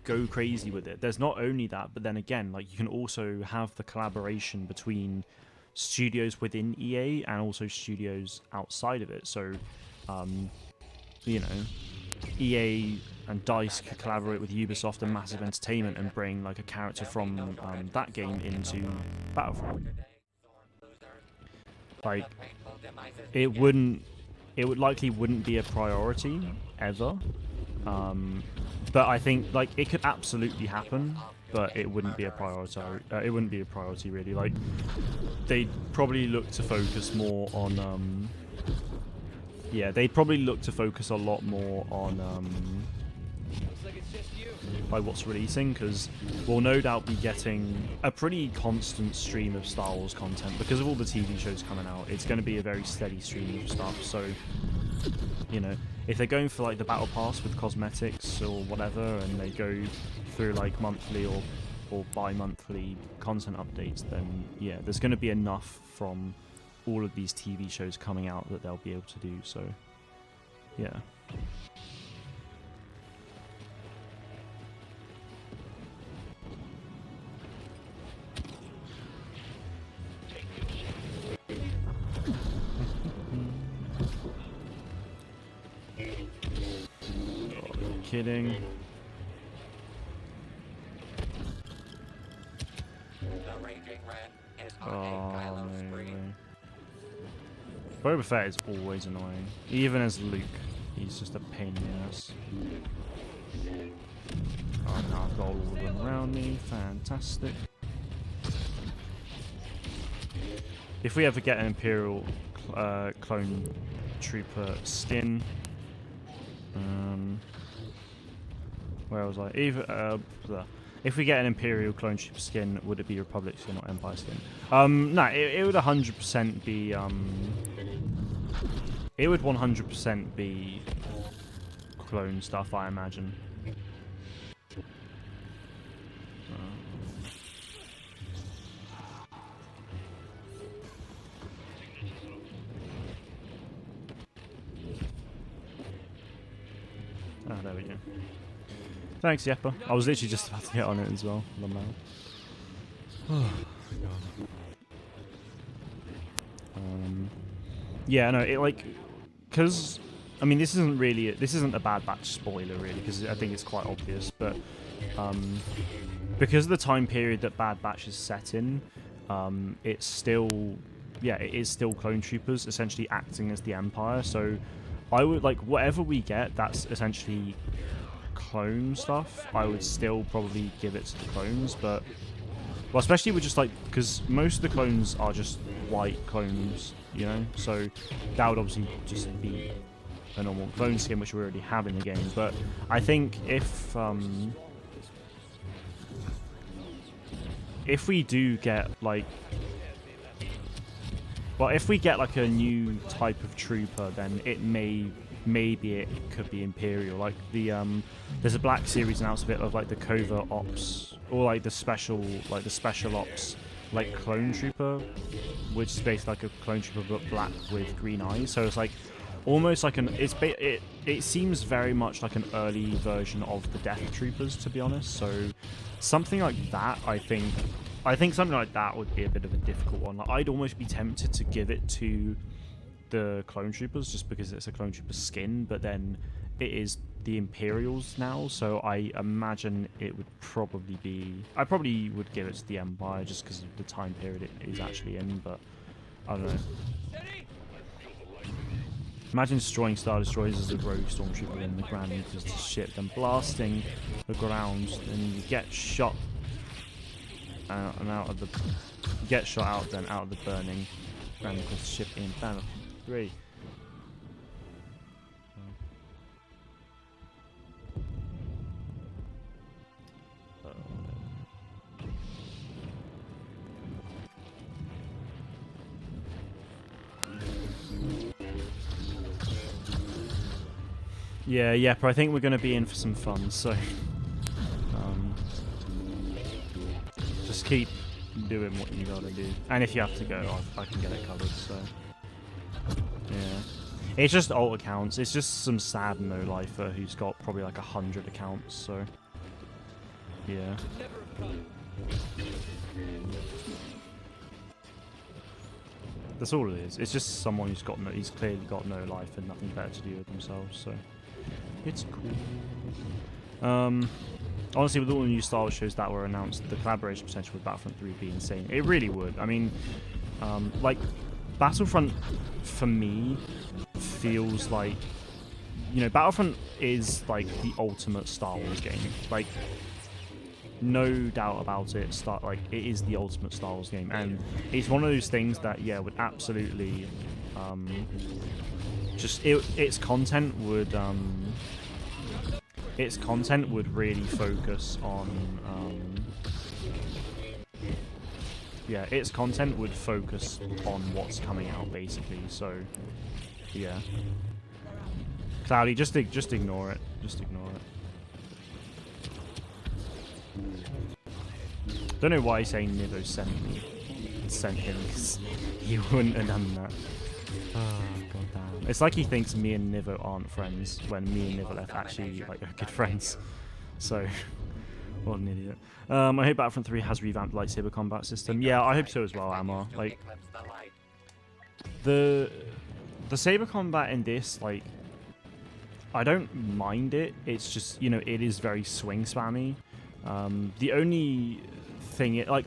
go crazy with it. There's not only that, but then again, like, you can also have the collaboration between studios within EA and also studios outside of it. So you know, EA and DICE could collaborate with Ubisoft and Massive Entertainment and bring, like, a character from that game into Battlefront. Like, it likely wouldn't be a priority ever, but I think, like, it could absolutely happen, but it wouldn't be a priority. It wouldn't be a priority, really. Like, they'd probably look to focus more on yeah, they'd probably look to focus a lot more on like what's releasing, because we'll no doubt be getting a pretty constant stream of Star Wars content because of all the TV shows coming out. It's going to be a very steady stream of stuff. So, you know, if they're going for, like, the Battle Pass with cosmetics or whatever, and they go through, like, monthly or bi-monthly content updates, then yeah, there's going to be enough from all of these TV shows coming out that they'll be able to do. So yeah. Oh, you're kidding. Oh, no. Boba Fett is always annoying. Even as Luke, he's just a pain in the ass. Oh, now I've got all of them around me. Fantastic. If we ever get an Imperial clone trooper skin, where was I? If we get an Imperial clone trooper skin, would it be Republic skin or Empire skin? No, it would 100% be it would 100% be clone stuff, I imagine. Oh, there we go. Thanks, Yeppa. I was literally just about to get on it as well. Oh, God. Yeah, no, it like, because, I mean, this isn't a Bad Batch spoiler, really, because I think it's quite obvious, but because of the time period that Bad Batch is set in, it's still, yeah, it is still clone troopers essentially acting as the Empire, so I would, like, whatever we get that's essentially clone stuff, I would still probably give it to the clones, but, well, especially with just, like, because most of the clones are just white clones, you know, so that would obviously just be a normal clone skin, which we already have in the game, but I think if we do get, like, well, if we get, like, a new type of trooper, then it maybe it could be Imperial. Like, the, there's a Black Series announced a bit of, like, the Covert Ops, or, like, the Special Ops, like, clone trooper, which is basically like a clone trooper but black with green eyes. So it's, like, almost like an, it seems very much like an early version of the Death Troopers, to be honest. So something like that, I think something like that would be a bit of a difficult one. Like, I'd almost be tempted to give it to the clone troopers just because it's a clone trooper skin, but then it is the Imperials now, so I imagine it would probably be, I probably would give it to the Empire just because of the time period it is actually in, but I don't know. Imagine destroying Star Destroyers as a rogue stormtrooper in the Grand Inquisitor's ship, then blasting the ground, and you get shot and out of the burning Grand Inquisitor's ship in Battlefront 3. Yeah, but I think we're going to be in for some fun, so just keep doing what you gotta do. And if you have to go, I can get it covered, so yeah. It's just alt accounts. It's just some sad no-lifer who's got probably like 100 accounts, so yeah. That's all it is. It's just someone who's he's clearly got no life and nothing better to do with themselves, so it's cool. Honestly, with all the new Star Wars shows that were announced, the collaboration potential with Battlefront 3 would be insane. It really would. I mean, like, Battlefront, for me, feels like, you know, Battlefront is, like, the ultimate Star Wars game. Like, no doubt about it. It is the ultimate Star Wars game, and it's one of those things that, yeah, would absolutely, its content would really focus on, its content would focus on what's coming out, basically. So, yeah. Cloudy, just ignore it. Just ignore it. Don't know why he's saying Nivo sent him, because he wouldn't have done that. Oh, god damn. It's like he thinks me and Nivo aren't friends, when me and Nivo are actually, like, are good friends. So, what an idiot. I hope Battlefront 3 has revamped lightsaber combat system. Yeah, I hope so as well, Amar. Like, the saber combat in this, like, I don't mind it. It's just, you know, it is very swing spammy. The only thing, like,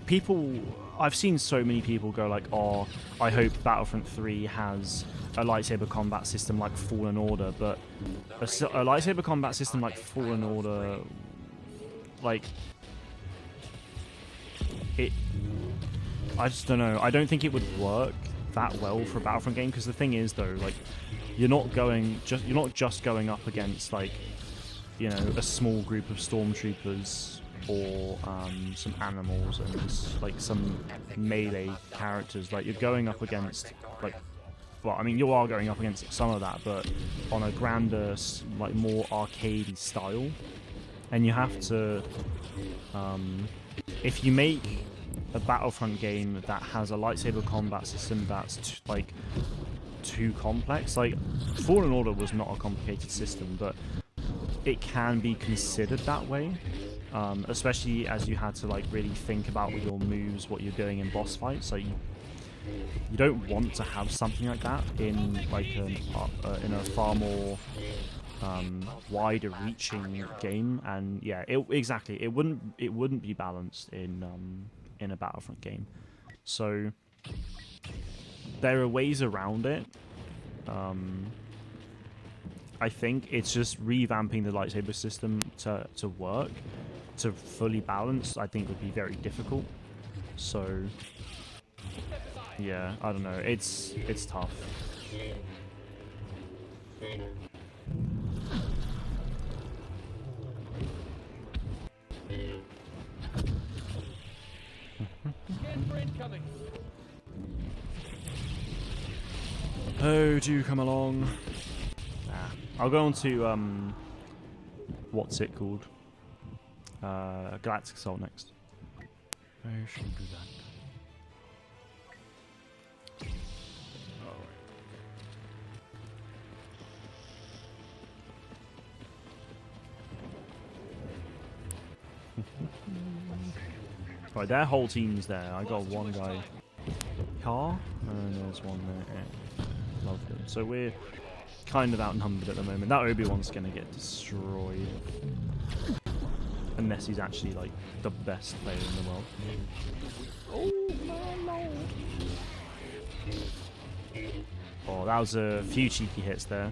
I've seen so many people go like, oh, I hope Battlefront 3 has a lightsaber combat system like Fallen Order, but a lightsaber combat system like Fallen Order, like, I just don't know. I don't think it would work that well for a Battlefront game, because the thing is, though, like, you're not just going up against, like, you know, a small group of stormtroopers or some animals and like some melee characters. Like you're going up against like, well, I mean you are going up against some of that, but on a grander, like more arcadey style, and you have to, if you make a Battlefront game that has a lightsaber combat system that's like too complex, like Fallen Order was not a complicated system, but it can be considered that way, especially as you had to like really think about your moves, what you're doing in boss fights. So you don't want to have something like that in like in a far more wider reaching game. And yeah, exactly, it wouldn't be balanced in a Battlefront game. So there are ways around it. I think it's just revamping the lightsaber system to work, to fully balance, I think would be very difficult. So yeah, I don't know, it's tough. Oh, do come along. I'll go on to what's it called? Galactic Assault next. I should do that. Right, their whole team's there. I got one guy. Car? And there's one there. Yeah. Lovely. So we're kind of outnumbered at the moment. That Obi-Wan's gonna get destroyed. Unless he's actually like the best player in the world. Oh my lord. Oh, that was a few cheeky hits there.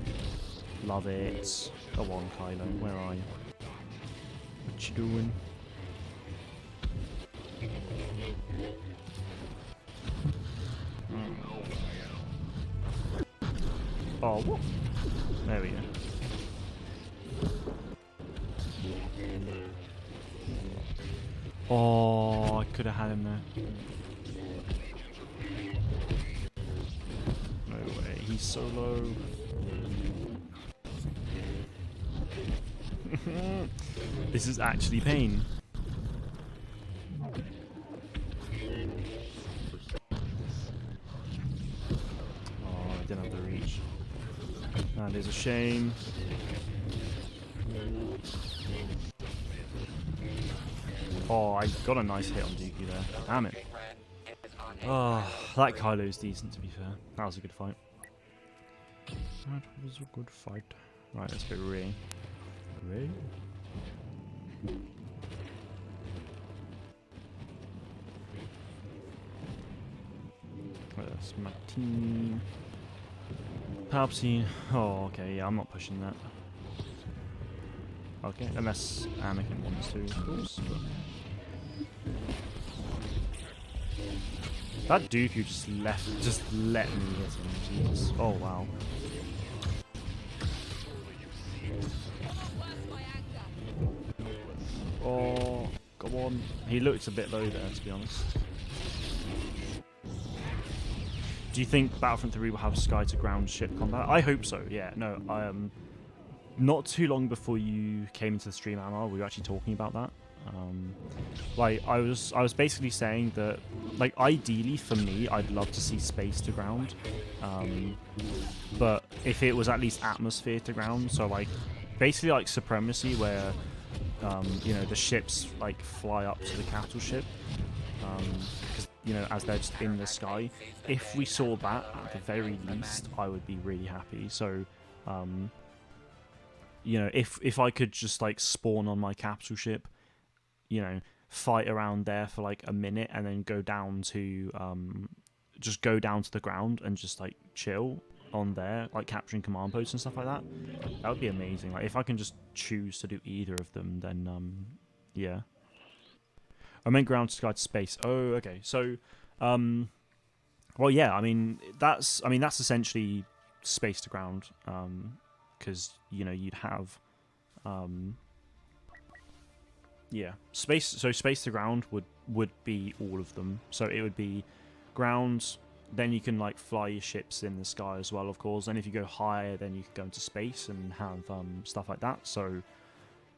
Love it. Go on, Kylo. Where are you? What you doing? Oh, what? There we go. Oh, I could have had him there. No way, he's so low. This is actually pain. Didn't have the reach. That is a shame. Oh, I got a nice hit on Dooku there. Damn it. Oh, that Kylo's decent, to be fair. That was a good fight. That was a good fight. Right, let's go Rey. Rey? That's my team. Palpatine. Oh, okay, yeah, I'm not pushing that. Okay, unless Anakin wants to, of course. That Dooku just let me hit him. Jeez. Oh wow. Oh, come on. He looked a bit low there, to be honest. Do you think Battlefront 3 will have sky to ground ship combat? I hope so. Yeah. No. Not too long before you came into the stream, Amar, we were actually talking about that. Like I was basically saying that, like, ideally for me, I'd love to see space to ground, but if it was at least atmosphere to ground, so like basically like Supremacy, where you know, the ships like fly up to the capital ship, because you know, as they're just in the sky. If we saw that at the very least, I would be really happy. So you know, if I could just like spawn on my capital ship, you know, fight around there for like a minute and then go down to just go down to the ground and just like chill on there, like capturing command posts and stuff like that, that would be amazing. Like if I can just choose to do either of them, then yeah. I meant ground to sky to space. Oh, okay. So well, yeah, I mean that's essentially space to ground, because you know, you'd have yeah, space. So space to ground would be all of them. So it would be ground. Then you can like fly your ships in the sky as well, of course. And if you go higher, then you can go into space and have stuff like that. So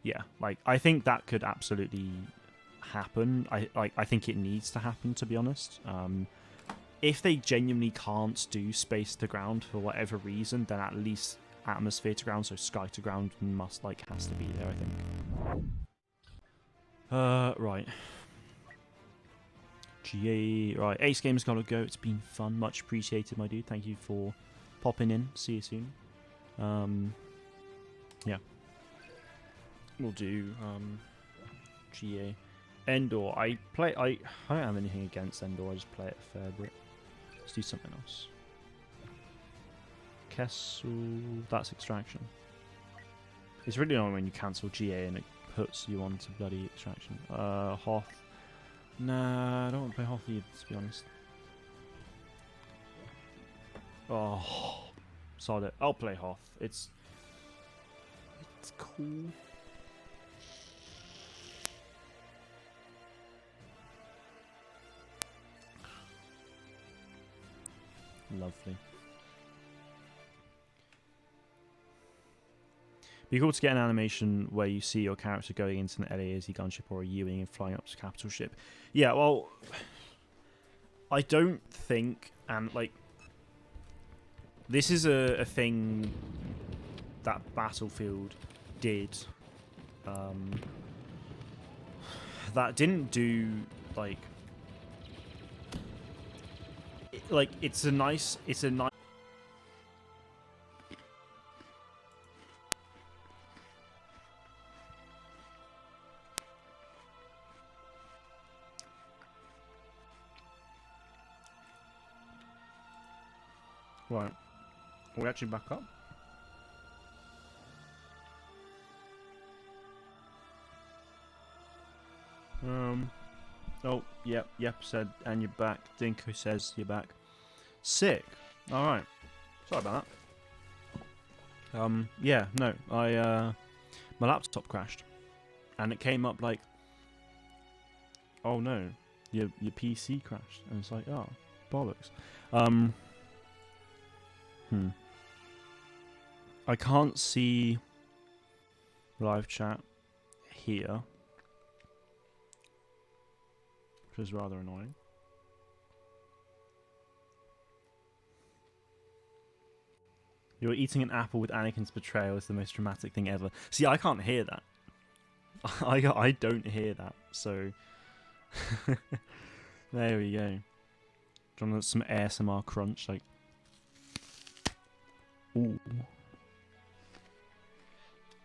yeah, like I think that could absolutely happen. I think it needs to happen, to be honest. If they genuinely can't do space to ground for whatever reason, then at least atmosphere to ground, so sky to ground, has to be there, I think. Right. GA. Right, Ace Game's gotta go. It's been fun. Much appreciated, my dude. Thank you for popping in. See you soon. Yeah. We'll do GA. Endor. I don't have anything against Endor. I just play it a fair bit. Let's do something else. Kessel. That's Extraction. It's really annoying when you cancel GA and it puts you onto bloody Extraction. Hoth. Nah, I don't want to play Hoth either, to be honest. Oh, solid. I'll play Hoth. It's cool. Lovely. Be cool to get an animation where you see your character going into an LAAT gunship or a U-wing and flying up to capital ship. Yeah, well, I don't think, and like, this is a thing that Battlefield did that didn't do, it's a nice right. Are we actually back up? Oh, yep, said, and you're back. Dinko says you're back. Sick. Alright. Sorry about that. Yeah, no, my laptop crashed. And it came up like, oh no, your PC crashed. And it's like, oh, bollocks. I can't see live chat here, which is rather annoying. You're eating an apple with Anakin's betrayal is the most dramatic thing ever. See, I can't hear that. I don't hear that, so there we go. Do you want some ASMR crunch, like? Ooh.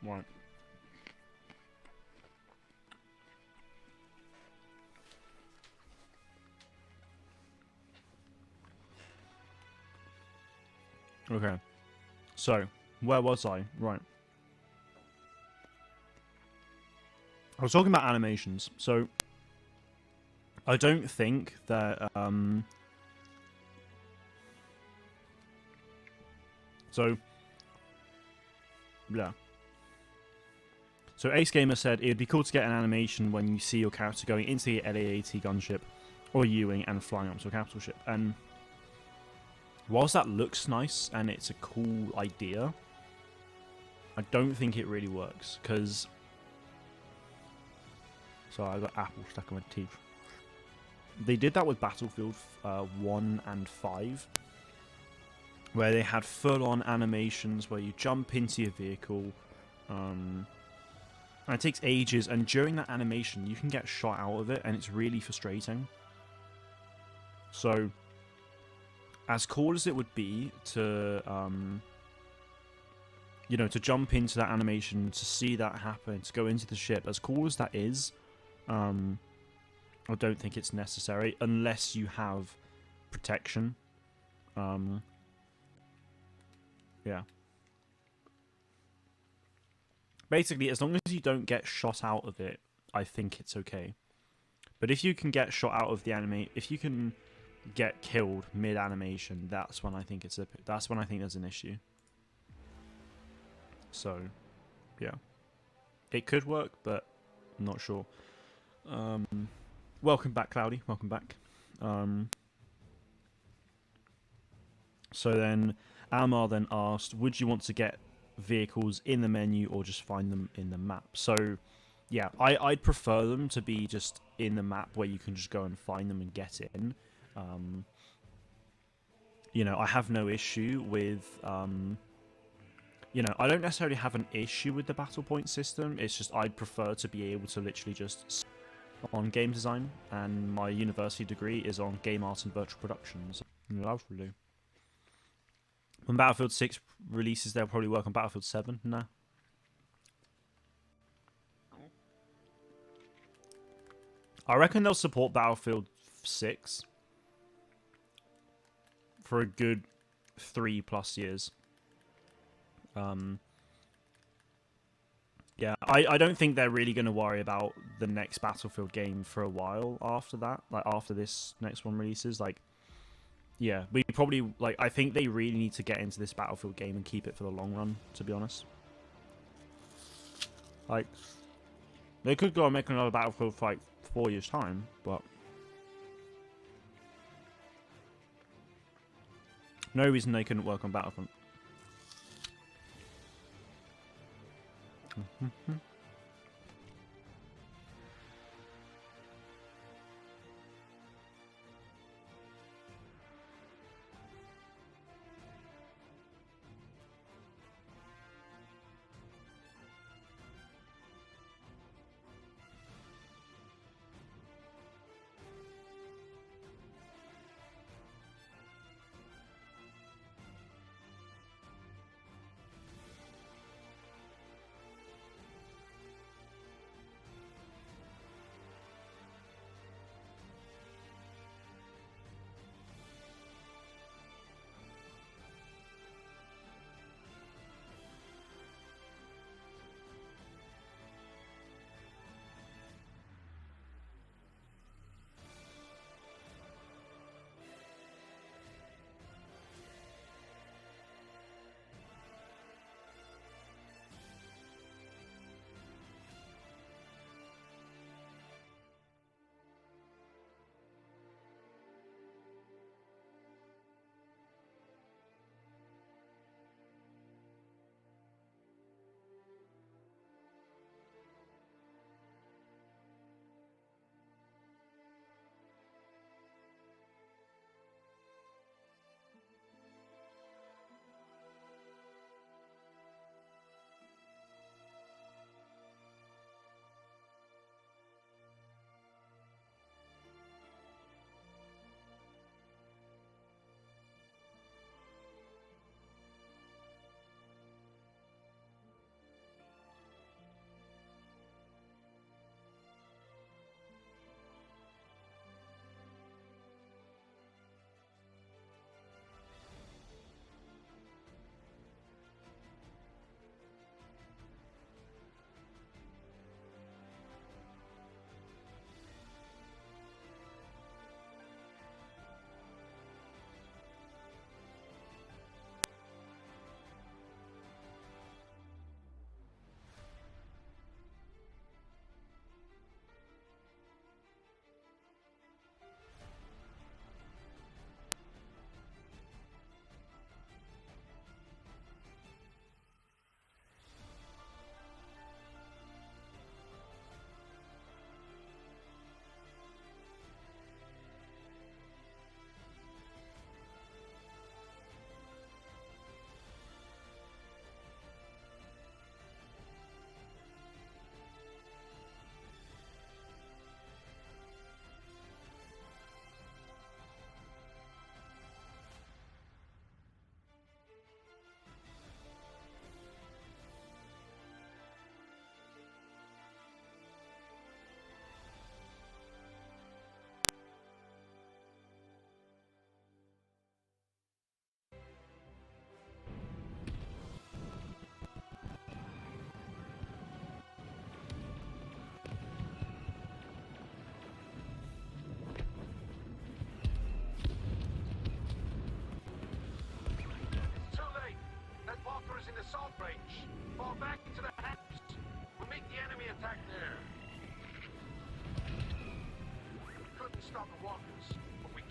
Right. Okay. So, where was I? Right. I was talking about animations. So, I don't think that, so, yeah. So Ace Gamer said, it'd be cool to get an animation when you see your character going into the LAAT gunship or U-wing and flying up to a capital ship. And whilst that looks nice and it's a cool idea, I don't think it really works, because... Sorry, I got apple stuck in my teeth. They did that with Battlefield 1 and 5, where they had full-on animations where you jump into your vehicle, and it takes ages, and during that animation you can get shot out of it, and it's really frustrating. So, as cool as it would be to, you know, to jump into that animation, to see that happen, to go into the ship, as cool as that is, I don't think it's necessary unless you have protection. Yeah. Basically, as long as you don't get shot out of it, I think it's okay. But if you can get shot out of the anime, if you can get killed mid-animation, that's when I think that's when I think there's an issue. So, yeah. It could work, but I'm not sure. Welcome back, Cloudy. Welcome back. So then Almar then asked, would you want to get vehicles in the menu or just find them in the map? So yeah, I'd prefer them to be just in the map where you can just go and find them and get in. You know, I have no issue with, you know, I don't necessarily have an issue with the battle point system. It's just I'd prefer to be able to literally just on game design, and my university degree is on game art and virtual productions. Lovely. When Battlefield 6 releases, they'll probably work on Battlefield 7. Nah. I reckon they'll support Battlefield 6 for a good 3+ years. Yeah, I don't think they're really going to worry about the next Battlefield game for a while after that. Like, after this next one releases, like, yeah, we probably, like, I think they really need to get into this Battlefield game and keep it for the long run, to be honest. Like, they could go and make another Battlefield for, like, 4 years' time, but no reason they couldn't work on Battlefront.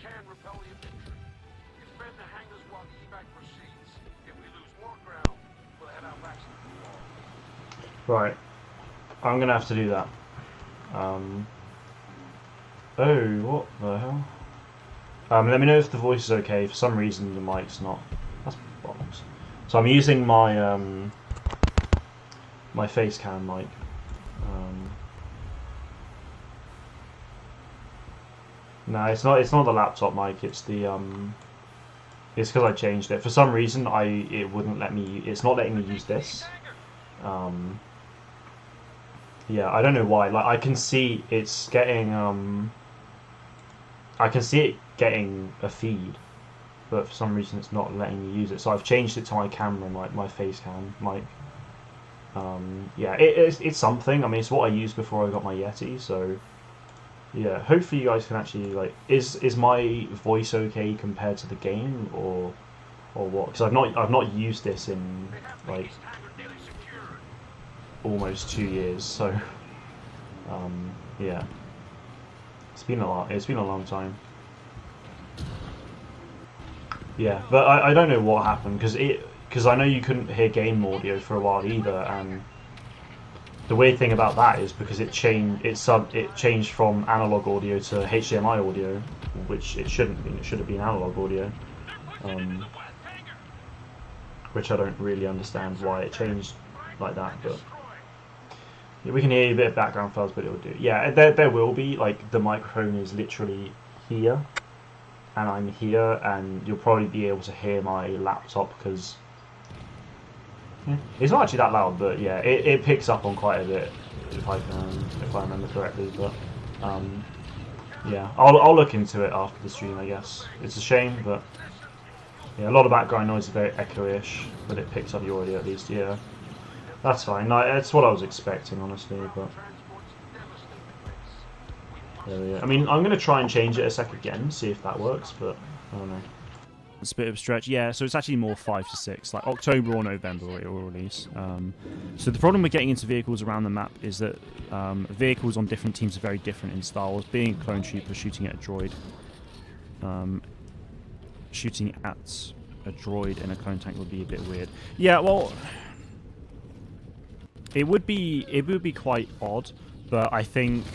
can repel the infantry. Defend the hangars while the evac proceeds. If we lose more ground, we'll head out back to the wall. Right. I'm gonna have to do that. Oh, what the hell? Let me know if the voice is okay. For some reason, the mic's not. That's bollocks. So I'm using my my face cam mic. No, it's not. It's not the laptop mic. It's the It's because I changed it. For some reason, it wouldn't let me. It's not letting me use this. Yeah, I don't know why. Like I can see it's getting I can see it getting a feed, but for some reason it's not letting me use it. So I've changed it to my camera, my face cam mic. Yeah, it's something. I mean, it's what I used before I got my Yeti. So yeah, hopefully you guys can actually like. Is my voice okay compared to the game or what? Because I've not used this in like almost 2 years. So yeah. It's been a lot. It's been a long time. Yeah, but I don't know what happened because I know you couldn't hear game audio for a while either, and the weird thing about that is because it changed from analog audio to HDMI audio, which it shouldn't have been. It should have been analog audio, which I don't really understand why it changed like that, but. Yeah, we can hear a bit of background fuzz, but it will do. Yeah, there will be, like, the microphone is literally here, and I'm here, and you'll probably be able to hear my laptop, because it's not actually that loud, but yeah, it picks up on quite a bit, if I remember correctly, but, yeah, I'll look into it after the stream, I guess. It's a shame, but, yeah, a lot of background noise is very echo-ish, but it picks up your audio at least, yeah. That's fine. That's what I was expecting, honestly. But there we go. I mean, I'm going to try and change it a sec again, see if that works. But I don't know. It's a bit of a stretch. Yeah, so it's actually more 5 to 6, like October or November it will release. So the problem with getting into vehicles around the map is that vehicles on different teams are very different in styles. Being a clone trooper, shooting at a droid, shooting at a droid in a clone tank would be a bit weird. Yeah, well. It would be quite odd, but I think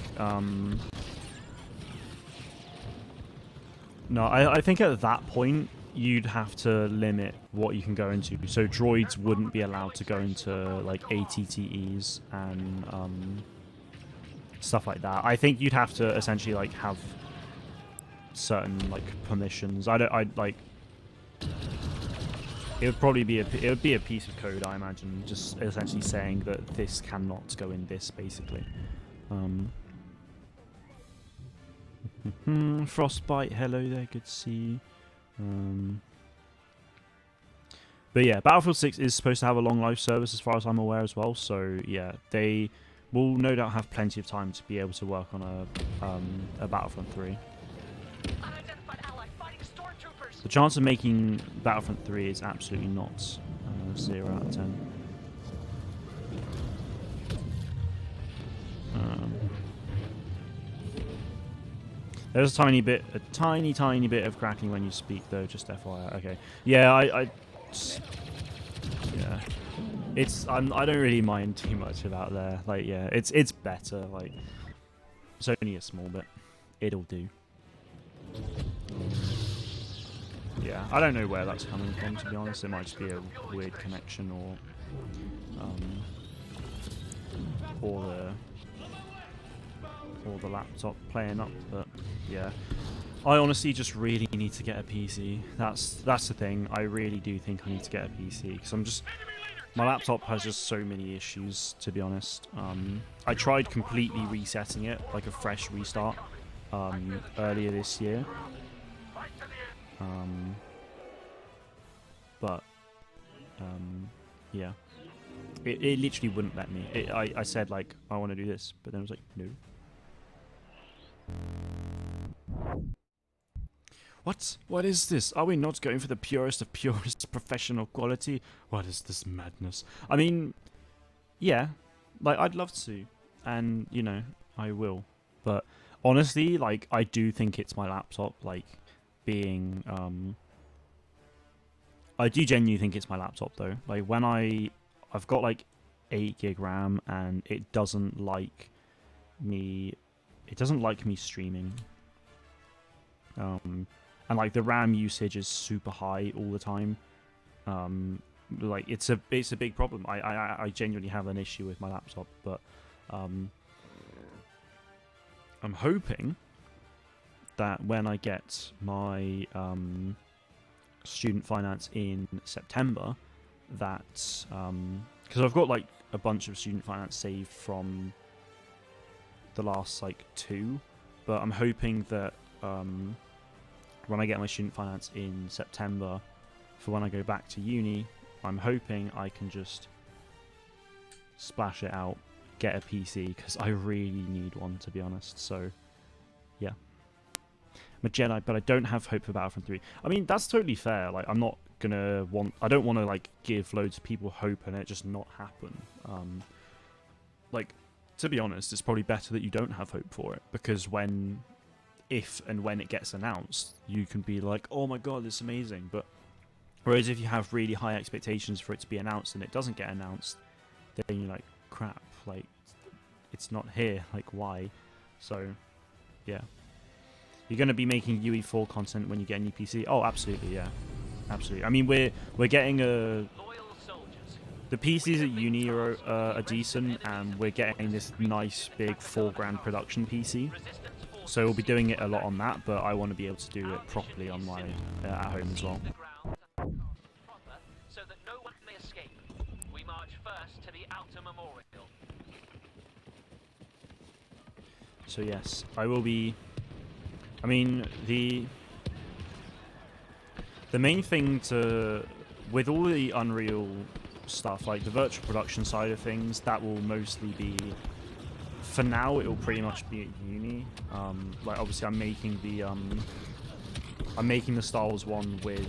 no, I think at that point you'd have to limit what you can go into. So droids wouldn't be allowed to go into like ATTEs and stuff like that. I think you'd have to essentially like have certain like permissions. I'd like. It would probably be a piece of code, I imagine, just essentially saying that this cannot go in this, basically. Frostbite, hello there, good to see you. But yeah, Battlefield 6 is supposed to have a long life service as far as I'm aware as well, so yeah, they will no doubt have plenty of time to be able to work on a Battlefront 3. The chance of making Battlefront 3 is absolutely not 0 out of 10. There's a tiny bit of cracking when you speak, though. Just FYI. Okay. Yeah, yeah. I don't really mind too much about there. Like, yeah, it's better. Like, it's only a small bit. It'll do. Yeah, I don't know where that's coming from, to be honest. It might just be a weird connection or the laptop playing up, but yeah. I honestly just really need to get a PC. That's the thing. I really do think I need to get a PC, because my laptop has just so many issues, to be honest. I tried completely resetting it, like a fresh restart, earlier this year. But yeah, it literally wouldn't let me. I said like I want to do this, but then it was like no. What is this? Are we not going for the purest of purest professional quality? What is this madness? I mean, yeah, like I'd love to, and you know I will, but honestly, like I do think it's my laptop. Like being I do genuinely think it's my laptop though. Like when I've got like 8 gig RAM and it doesn't like me streaming. And like the RAM usage is super high all the time. Like it's a big problem. I genuinely have an issue with my laptop, but I'm hoping that when I get my student finance in September, that because I've got like a bunch of student finance saved from the last like 2, but I'm hoping that when I get my student finance in September for when I go back to uni, I'm hoping I can just splash it out, get a PC, because I really need one, to be honest. So yeah, I'm a Jedi, but I don't have hope for Battlefront 3. I mean, that's totally fair. Like, I don't want to like give loads of people hope and it just not happen. Like, to be honest, it's probably better that you don't have hope for it, because if and when it gets announced, you can be like, oh my god, it's amazing. But whereas if you have really high expectations for it to be announced and it doesn't get announced, then you're like, crap, like, it's not here, like, why? So yeah, you're going to be making UE4 content when you get a new PC. Oh, absolutely, yeah, absolutely. I mean, we're getting the PCs at uni are decent, and we're getting this nice big $4,000 production PC. So we'll be doing it a lot on that, but I want to be able to do it properly on my at home as well. So that no one may escape. We march first to the outer memorial. So yes, I will be. I mean, the main thing with all the Unreal stuff, like the virtual production side of things, that will mostly be. For now, it will pretty much be at uni. Like obviously, I'm making the Star Wars one with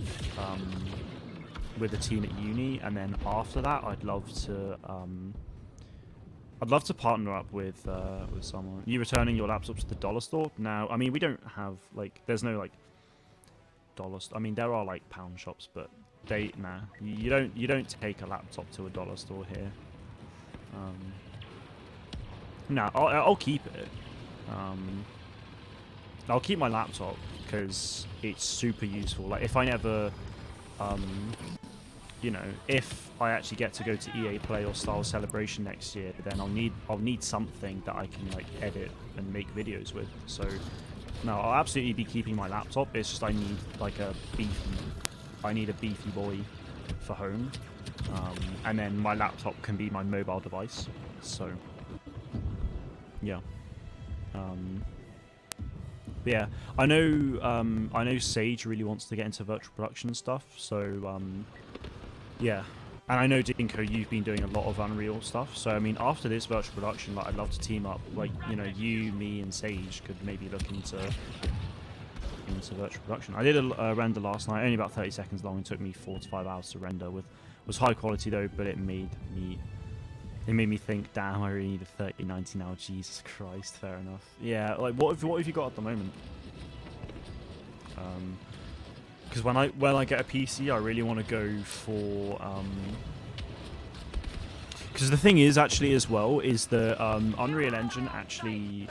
the team at uni, and then after that, I'd love to partner up with someone. You returning your laptop to the dollar store now? I mean, we don't have like, there's no like dollar. I mean, there are like pound shops, but you don't take a laptop to a dollar store here. No, I'll keep it. I'll keep my laptop because it's super useful. Like if I never, if I actually get to go to EA Play or Star Wars Celebration next year, then I'll need something that I can like edit and make videos with. So no, I'll absolutely be keeping my laptop. It's just I need like a beefy boy for home, and then my laptop can be my mobile device. So. Yeah. But yeah, I know Sage really wants to get into virtual production stuff, so yeah. And I know Dinko, you've been doing a lot of Unreal stuff, so I mean after this virtual production, like I'd love to team up, like, you, me and Sage could maybe look into virtual production. I did a render last night, only about 30 seconds long. It took me 4 to 5 hours to render. Was high quality though, but it made me think, damn, I really need a 3090 now. Jesus Christ, fair enough. Yeah, like what have you got at the moment? Because when I get a PC, I really want to go for because the thing is actually as well is the Unreal Engine actually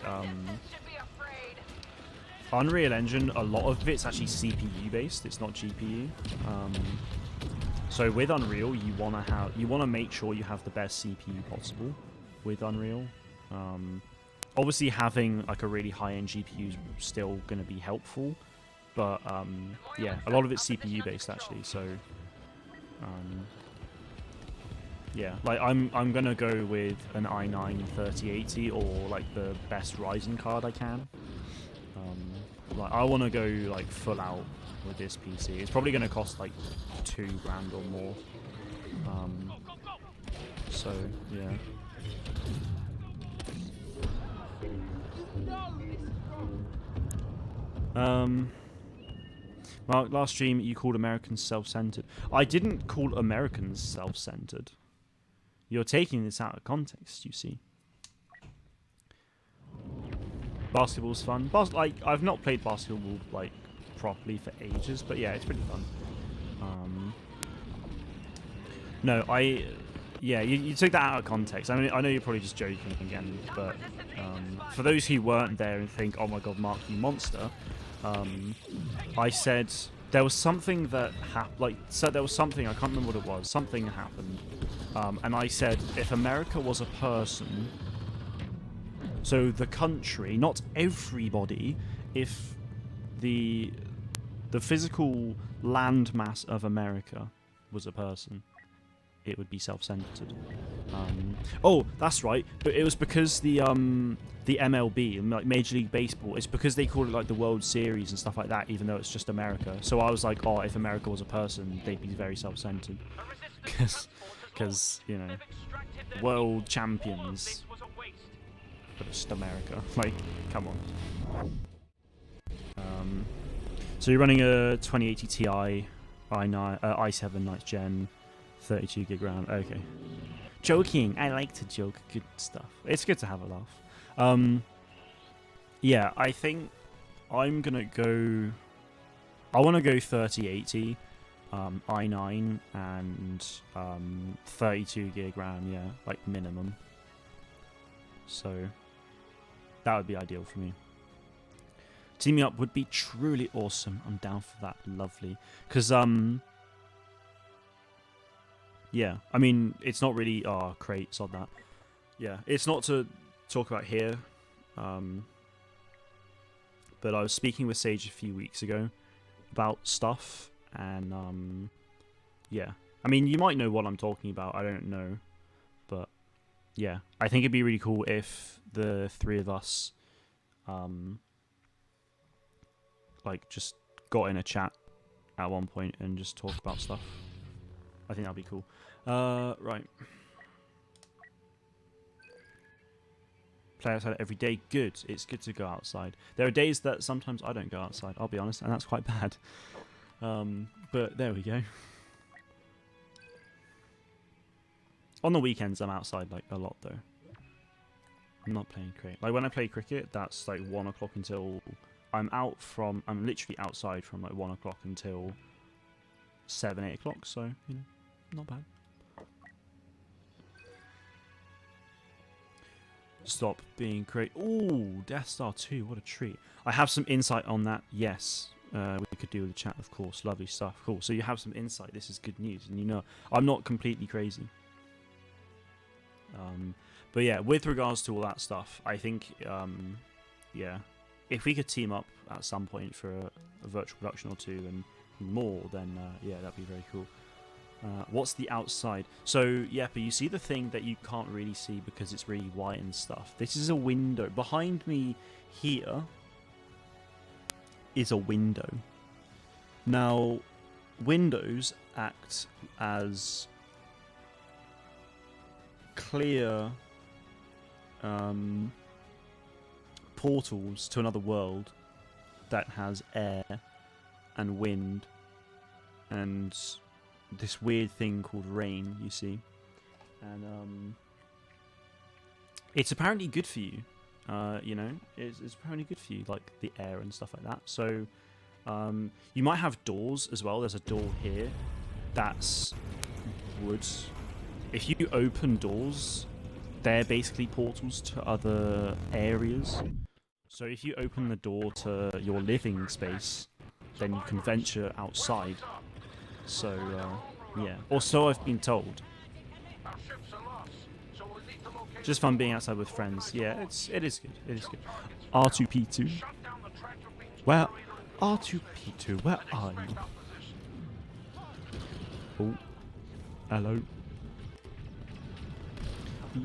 Unreal Engine, a lot of it's actually CPU based. It's not GPU. So with Unreal, you want to make sure you have the best CPU possible with Unreal. Obviously, having like a really high-end GPU is still going to be helpful, but yeah, a lot of it's CPU based actually. So yeah, like I'm gonna go with an i9 3080 or like the best Ryzen card I can. Like I want to go like full out with this PC. It's probably going to cost like $2,000 or more. So yeah. Well, last stream you called Americans self-centered. I didn't call Americans self-centered. You're taking this out of context, you see. Basketball's fun. Like I've not played basketball like properly for ages. But yeah, it's pretty fun. No, yeah, you took that out of context. I mean, I know you're probably just joking again, but for those who weren't there and think, oh my god, Mark, you monster, I said there was something that happened, there was something, I can't remember what it was, something happened, and I said, if America was a person, so the country, not everybody, if the physical landmass of America was a person, it would be self-centered. Oh, that's right. But it was because the MLB, like Major League Baseball, it's because they call it like the World Series and stuff like that, even though it's just America. So I was like, oh, if America was a person, they'd be very self-centered, because you know, world champions, but it's just America. Like, come on. So you're running a 2080 Ti i9 i7 9th gen. 32 gig RAM. Okay. Joking. I like to joke. Good stuff. It's good to have a laugh. Yeah, I think I'm gonna go. I want to go 3080, i9 and 32 gig RAM. Yeah, like minimum. So that would be ideal for me. Teaming up would be truly awesome. I'm down for that. Lovely. Because yeah, I mean, it's not really... Oh, crates on that. Yeah, it's not to talk about here. But I was speaking with Sage a few weeks ago about stuff. And, yeah. I mean, you might know what I'm talking about. I don't know. But, yeah. I think it'd be really cool if the three of us, like, just got in a chat at one point and just talk about stuff. I think that'd be cool. Right. Play outside every day. Good. It's good to go outside. There are days that sometimes I don't go outside, I'll be honest, and that's quite bad. But there we go. On the weekends, I'm outside, like, a lot, though. I'm not playing cricket. Like, when I play cricket, that's, like, 1 o'clock until... I'm literally outside from, like, 1 o'clock until 7, 8 o'clock, so, you know, not bad. Stop being crazy. Ooh, Death Star 2, what a treat. I have some insight on that, yes. We could do with the chat, of course. Lovely stuff. Cool, so you have some insight. This is good news, and you know, I'm not completely crazy. But yeah, with regards to all that stuff, I think, yeah, if we could team up at some point for a virtual production or two and more, then yeah, that'd be very cool. What's the outside? So, yeah, but you see the thing that you can't really see because it's really white and stuff. This is a window. Behind me here is a window. Now, windows act as clear portals to another world that has air and wind and this weird thing called rain, you see. And it's apparently good for you. You know, it's apparently good for you, like the air and stuff like that. So you might have doors as well. There's a door here that's wood. If you open doors, they're basically portals to other areas. So if you open the door to your living space, then you can venture outside. So, yeah. Or so I've been told. Just fun being outside with friends. Yeah, it is good. It is good. R2P2. Where? R2P2, where are you? Oh. Hello.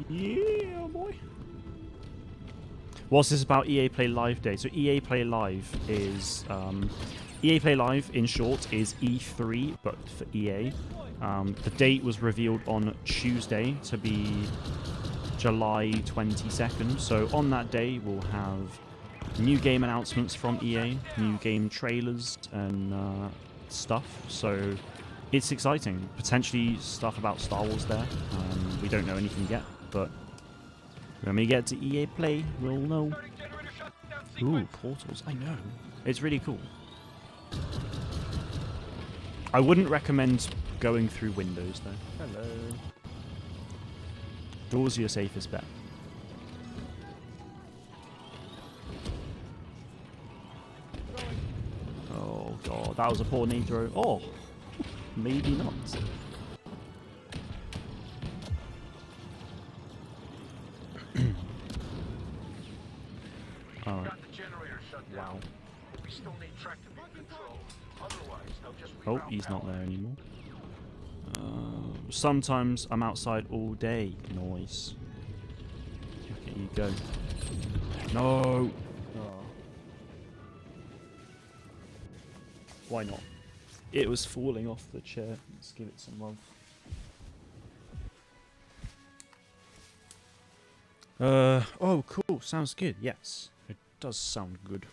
Yeah, boy. What's this about EA Play Live Day? So EA Play Live is... EA Play Live, in short, is E3, but for EA. The date was revealed on Tuesday to be July 22nd. So on that day, we'll have new game announcements from EA, new game trailers and stuff. So it's exciting. Potentially stuff about Star Wars there. We don't know anything yet, but when we get to EA Play, we'll know. Ooh, portals. I know. It's really cool. I wouldn't recommend going through windows though. Hello. Doors are your safest bet. Oh god, that was a poor knee throw. Oh, maybe not. Alright. Wow. We still need tractor beam control. Otherwise, they'll just Oh, reroute he's not power. there anymore. Sometimes I'm outside all day. Noise. Look at you go. No. Oh. Why not? It was falling off the chair. Let's give it some love. Oh, cool. Sounds good. Yes, it does sound good.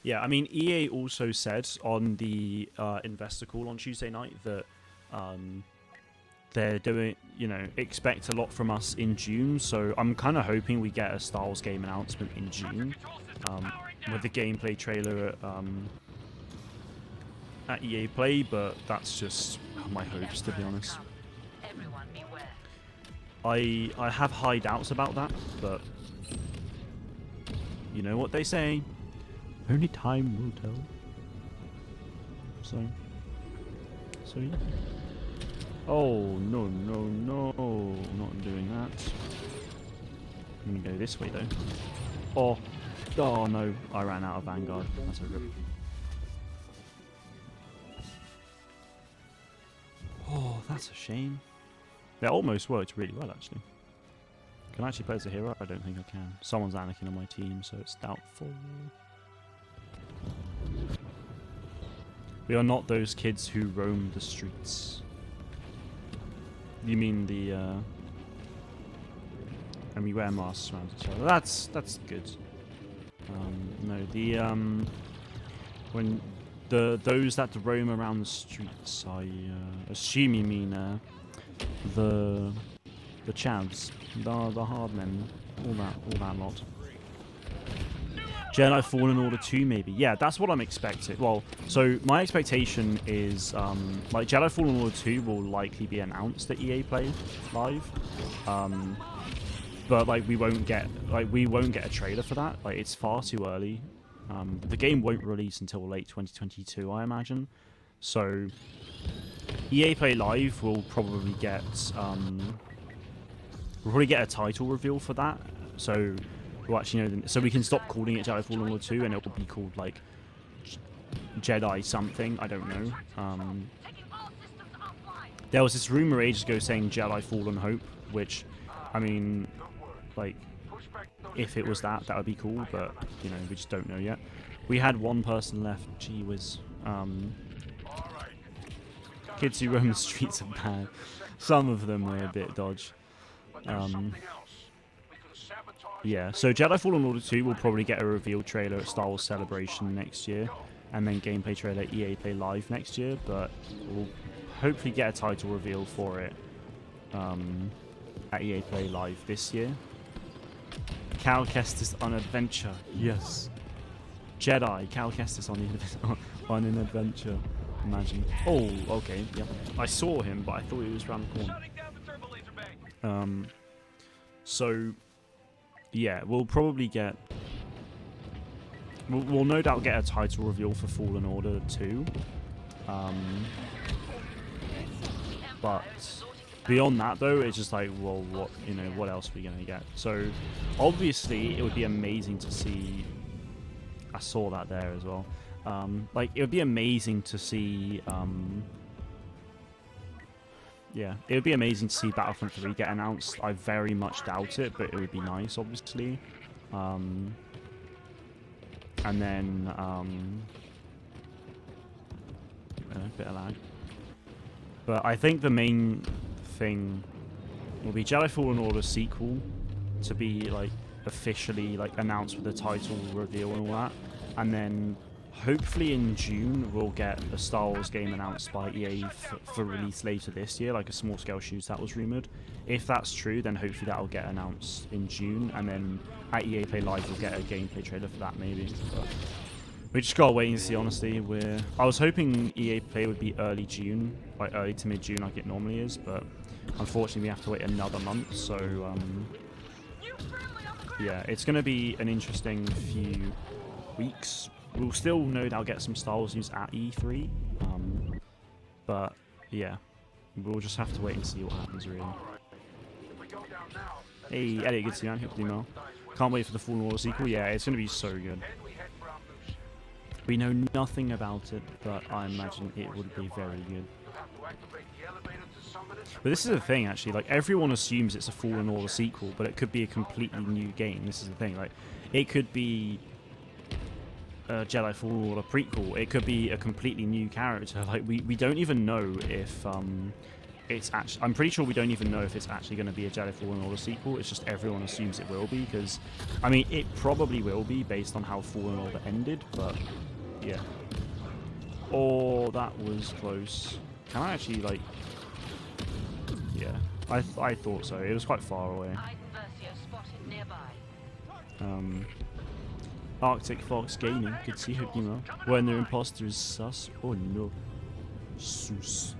Yeah, I mean, EA also said on the investor call on Tuesday night that they're doing, you know, expect a lot from us in June. So I'm kind of hoping we get a Styles game announcement in June with the gameplay trailer at EA Play, but that's just my hopes, to be honest. Everyone beware. I have high doubts about that, but you know what they say. Only time will tell. So yeah. Oh, no, no, no. Not doing that. I'm going to go this way, though. Oh, no. I ran out of Vanguard. That's a rip. Oh, that's a shame. That almost worked really well, actually. Can I actually play as a hero? I don't think I can. Someone's Anakin on my team, so it's doubtful. We are not those kids who roam the streets. You mean the, and we wear masks around each other. That's good. No, the, when those that roam around the streets, I assume you mean, the chavs, the hard men, all that lot. Jedi Fallen Order 2, maybe. Yeah, that's what I'm expecting. Well, so my expectation is, like, Jedi Fallen Order 2 will likely be announced at EA Play Live. But, like, we won't get a trailer for that. Like, it's far too early. The game won't release until late 2022, I imagine. So, EA Play Live will probably get, a title reveal for that. So, well, actually, no, so we can stop calling it Jedi Fallen Order 2 and it will be called, like, Jedi something. I don't know. There was this rumor ages ago saying Jedi Fallen Hope, which, I mean, like, if it was that would be cool, but, you know, we just don't know yet. We had one person left. Gee whiz. Kids who roam the streets are bad. Some of them are a bit dodge. Yeah, so Jedi Fallen Order 2 will probably get a reveal trailer at Star Wars Celebration next year, and then gameplay trailer at EA Play Live next year, but we'll hopefully get a title reveal for it at EA Play Live this year. Cal Kestis on adventure, yes. Jedi, Cal Kestis on an adventure, imagine. Oh, okay, yeah. I saw him, but I thought he was around the corner. So... yeah, we'll probably get... We'll no doubt get a title reveal for Fallen Order 2. But beyond that, though, it's just like, well, what else are we going to get? So, obviously, it would be amazing to see... I saw that there as well. Like, it would be amazing to see... yeah, it would be amazing to see Battlefront 3 get announced. I very much doubt it, but it would be nice, obviously. And then, a bit of lag. But I think the main thing will be Jedi Fallen Order sequel to be, like, officially, like, announced with the title reveal and all that. And then hopefully in June we'll get a Star Wars game announced by EA for release later this year, like a small-scale shoot that was rumoured. If that's true, then hopefully that'll get announced in June, and then at EA Play Live we'll get a gameplay trailer for that maybe. But We just gotta wait and see. Honestly, I was hoping EA Play would be early June, like early to mid June, like it normally is, but unfortunately we have to wait another month. So yeah, it's gonna be an interesting few weeks. We'll still no doubt get some Star Wars news at E3, but yeah, we'll just have to wait and see what happens really. Hey, Elliot, good to see you, man. Hope you well. Can't wait for the Fallen Order sequel. Yeah, it's gonna be so good. We know nothing about it, but I imagine it would be very good. But this is the thing, actually. Like, everyone assumes it's a Fallen Order sequel, but it could be a completely new game. This is the thing. Like, it could be a Jedi Fallen Order prequel. It could be a completely new character. Like, we don't even know if it's actually... I'm pretty sure we don't even know if it's actually going to be a Jedi Fallen Order sequel. It's just everyone assumes it will be, because... I mean, it probably will be, based on how Fallen Order ended, but... Yeah. Oh, that was close. Can I actually, like... Yeah. I thought so. It was quite far away. Arctic Fox Gaming. Good to see you, Nemo. When their imposter is sus. Oh no. Sus.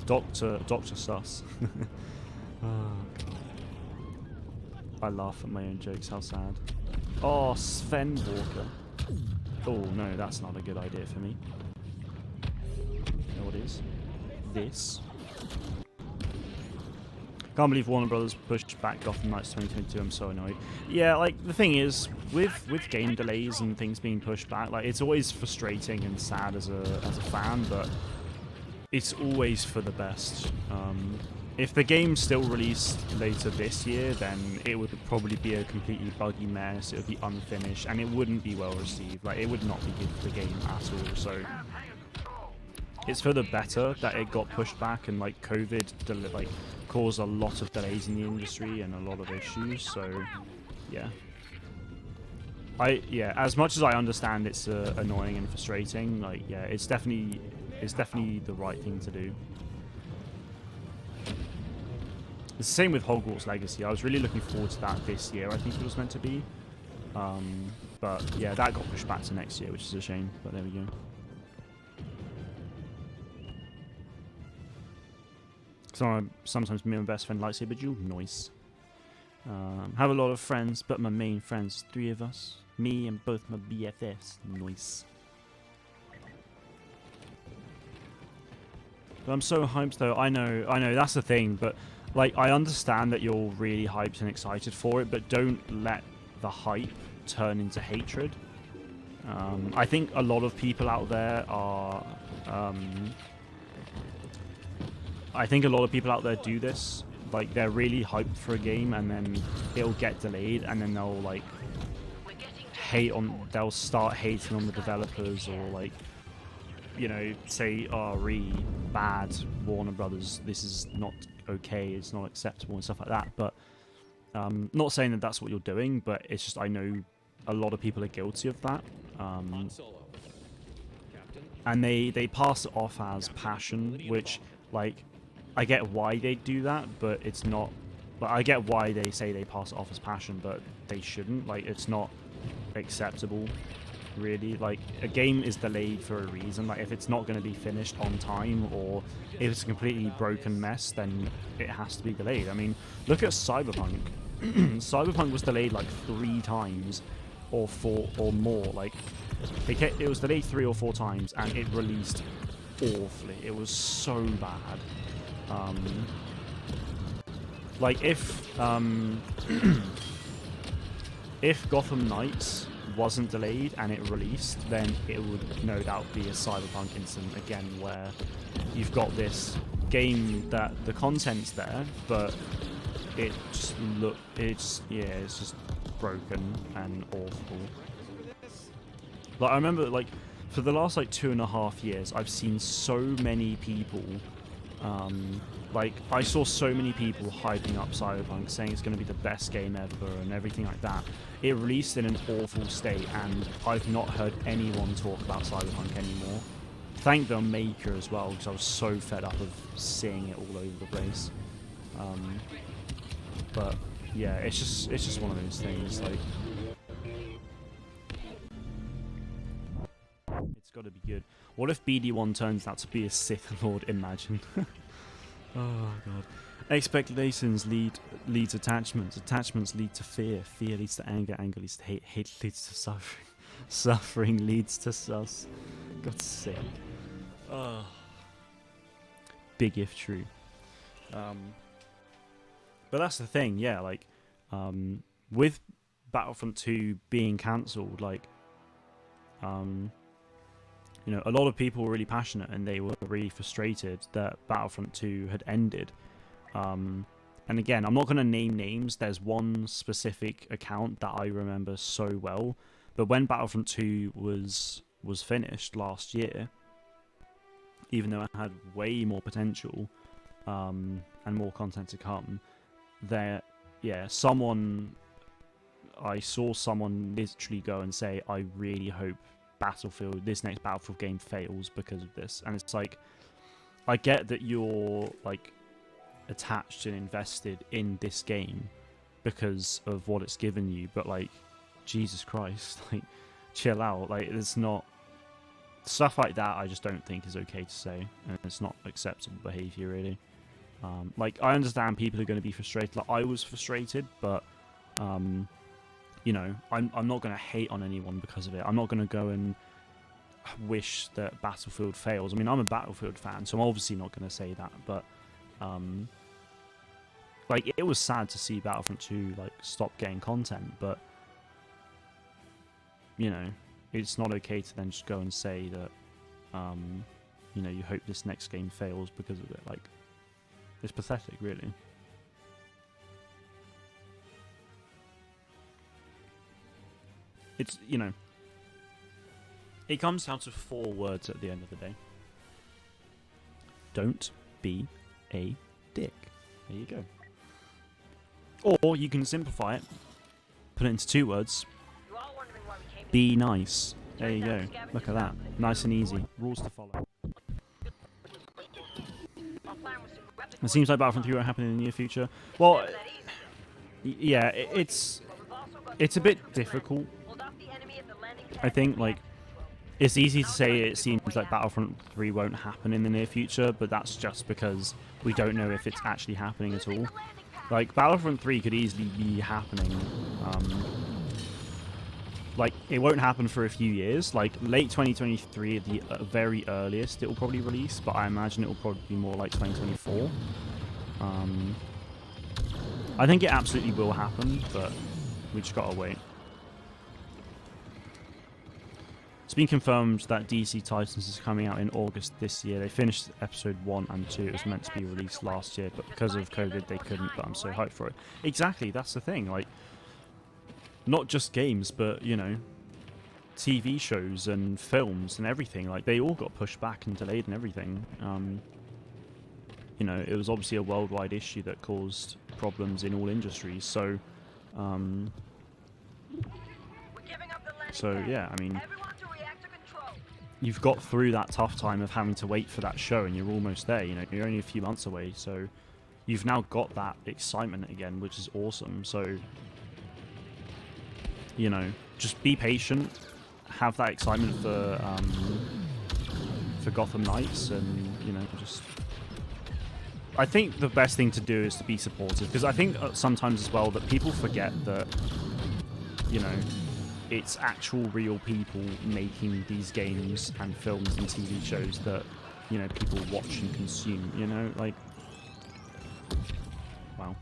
Doctor Sus. Oh, God. I laugh at my own jokes. How sad. Oh, Sven Walker. Oh no, that's not a good idea for me. You know what it is? This. Can't believe Warner Brothers pushed back Gotham Knights 2022. I'm so annoyed. Yeah, like the thing is, with game delays and things being pushed back, like it's always frustrating and sad as a fan, but it's always for the best. If the game's still released later this year, then it would probably be a completely buggy mess, it would be unfinished, and it wouldn't be well received. Like, it would not be good for the game at all, so... It's for the better that it got pushed back, and, like, COVID, like, caused a lot of delays in the industry and a lot of issues, so, yeah. Yeah, as much as I understand it's annoying and frustrating, like, yeah, it's definitely the right thing to do. It's the same with Hogwarts Legacy. I was really looking forward to that this year, I think it was meant to be. But yeah, that got pushed back to next year, which is a shame, but there we go. Sometimes me and my best friend lightsaber duel. Nice. Have a lot of friends, but my main friends, 3 of us. Me and both my BFFs. Nice. But I'm so hyped though. I know, that's the thing, but like, I understand that you're really hyped and excited for it, but don't let the hype turn into hatred. I think a lot of people out there are... I think a lot of people out there do this. Like, they're really hyped for a game, and then it'll get delayed, and then they'll, like, they'll start hating on the developers, or, like, you know, say, oh, really bad, Warner Brothers, this is not okay, it's not acceptable and stuff like that. But not saying that that's what you're doing, but it's just, I know a lot of people are guilty of that, and they pass it off as passion, which, like, I get why they do that, but it's not, but I get why they say they pass it off as passion, but they shouldn't. Like, it's not acceptable, really. Like, a game is delayed for a reason. Like, if it's not going to be finished on time, or if it's a completely broken mess, then it has to be delayed. I mean, look at Cyberpunk. Cyberpunk was delayed like 3 times, or 4 or more. Like, it was delayed 3 or 4 times, and it released awfully. It was so bad. Like, if if Gotham Knights wasn't delayed and it released, then it would no doubt be a Cyberpunk incident again, where you've got this game that the content's there, but it's just broken and awful. Like, I remember, like, for the last, like, 2.5 years, I've seen so many people, like, I saw so many people hyping up Cyberpunk, saying it's going to be the best game ever and everything like that. It released in an awful state, and I've not heard anyone talk about Cyberpunk anymore. Thank the maker as well, because I was so fed up of seeing it all over the place. But yeah, it's just one of those things. Like, good. What if BD1 turns out to be a Sith Lord? Imagine. Oh god. Expectations leads attachments. Attachments lead to fear. Fear leads to anger. Anger leads to hate. Hate leads to suffering. Suffering leads to sus. God's sake. Oh. Big if true. But that's the thing, yeah, like, with Battlefront 2 being cancelled, like, you know, a lot of people were really passionate and they were really frustrated that Battlefront 2 had ended. And again, I'm not going to name names. There's one specific account that I remember so well. But when Battlefront 2 was finished last year, even though it had way more potential and more content to come, I saw someone literally go and say, I really hope this next Battlefield game fails because of this. And it's like, I get that you're like attached and invested in this game because of what it's given you, but like, Jesus Christ, like, chill out. Like, it's not stuff like that. I just don't think is okay to say, and it's not acceptable behavior, really. Like, I understand people are going to be frustrated. Like, I was frustrated, but you know, I'm not going to hate on anyone because of it. I'm not going to go and wish that Battlefield fails. I mean, I'm a Battlefield fan, so I'm obviously not going to say that, but like, it was sad to see Battlefront 2 like stop getting content, but you know, it's not okay to then just go and say that you know, you hope this next game fails because of it. Like, it's pathetic, really. It's, you know, it comes down to 4 words at the end of the day. Don't be a dick. There you go. Or you can simplify it, put it into 2 words. Be nice. There you go. Look at that. Nice and easy. Rules to follow. It seems like Battlefront 3 won't happen in the near future. Well, yeah, it's a bit difficult. I think, like, it's easy to say it seems like Battlefront 3 won't happen in the near future, but that's just because we don't know if it's actually happening at all. Like, Battlefront 3 could easily be happening. Like, it won't happen for a few years. Like, late 2023 at the very earliest it will probably release, but I imagine it will probably be more like 2024. I think it absolutely will happen, but we just gotta wait. It's been confirmed that DC Titans is coming out in August this year. They finished episode 1 and 2. It was meant to be released last year, but because of COVID they couldn't, but I'm so hyped for it. Exactly, that's the thing. Like, not just games, but, you know, TV shows and films and everything. Like, they all got pushed back and delayed and everything. You know, it was obviously a worldwide issue that caused problems in all industries. So, yeah, I mean, you've got through that tough time of having to wait for that show, and you're almost there. You know, you're only a few months away, so you've now got that excitement again, which is awesome. So, you know, just be patient, have that excitement for Gotham Knights, and, you know, just, I think the best thing to do is to be supportive, because I think sometimes as well that people forget that, you know, it's actual real people making these games and films and TV shows that, you know, people watch and consume, you know, like, wow.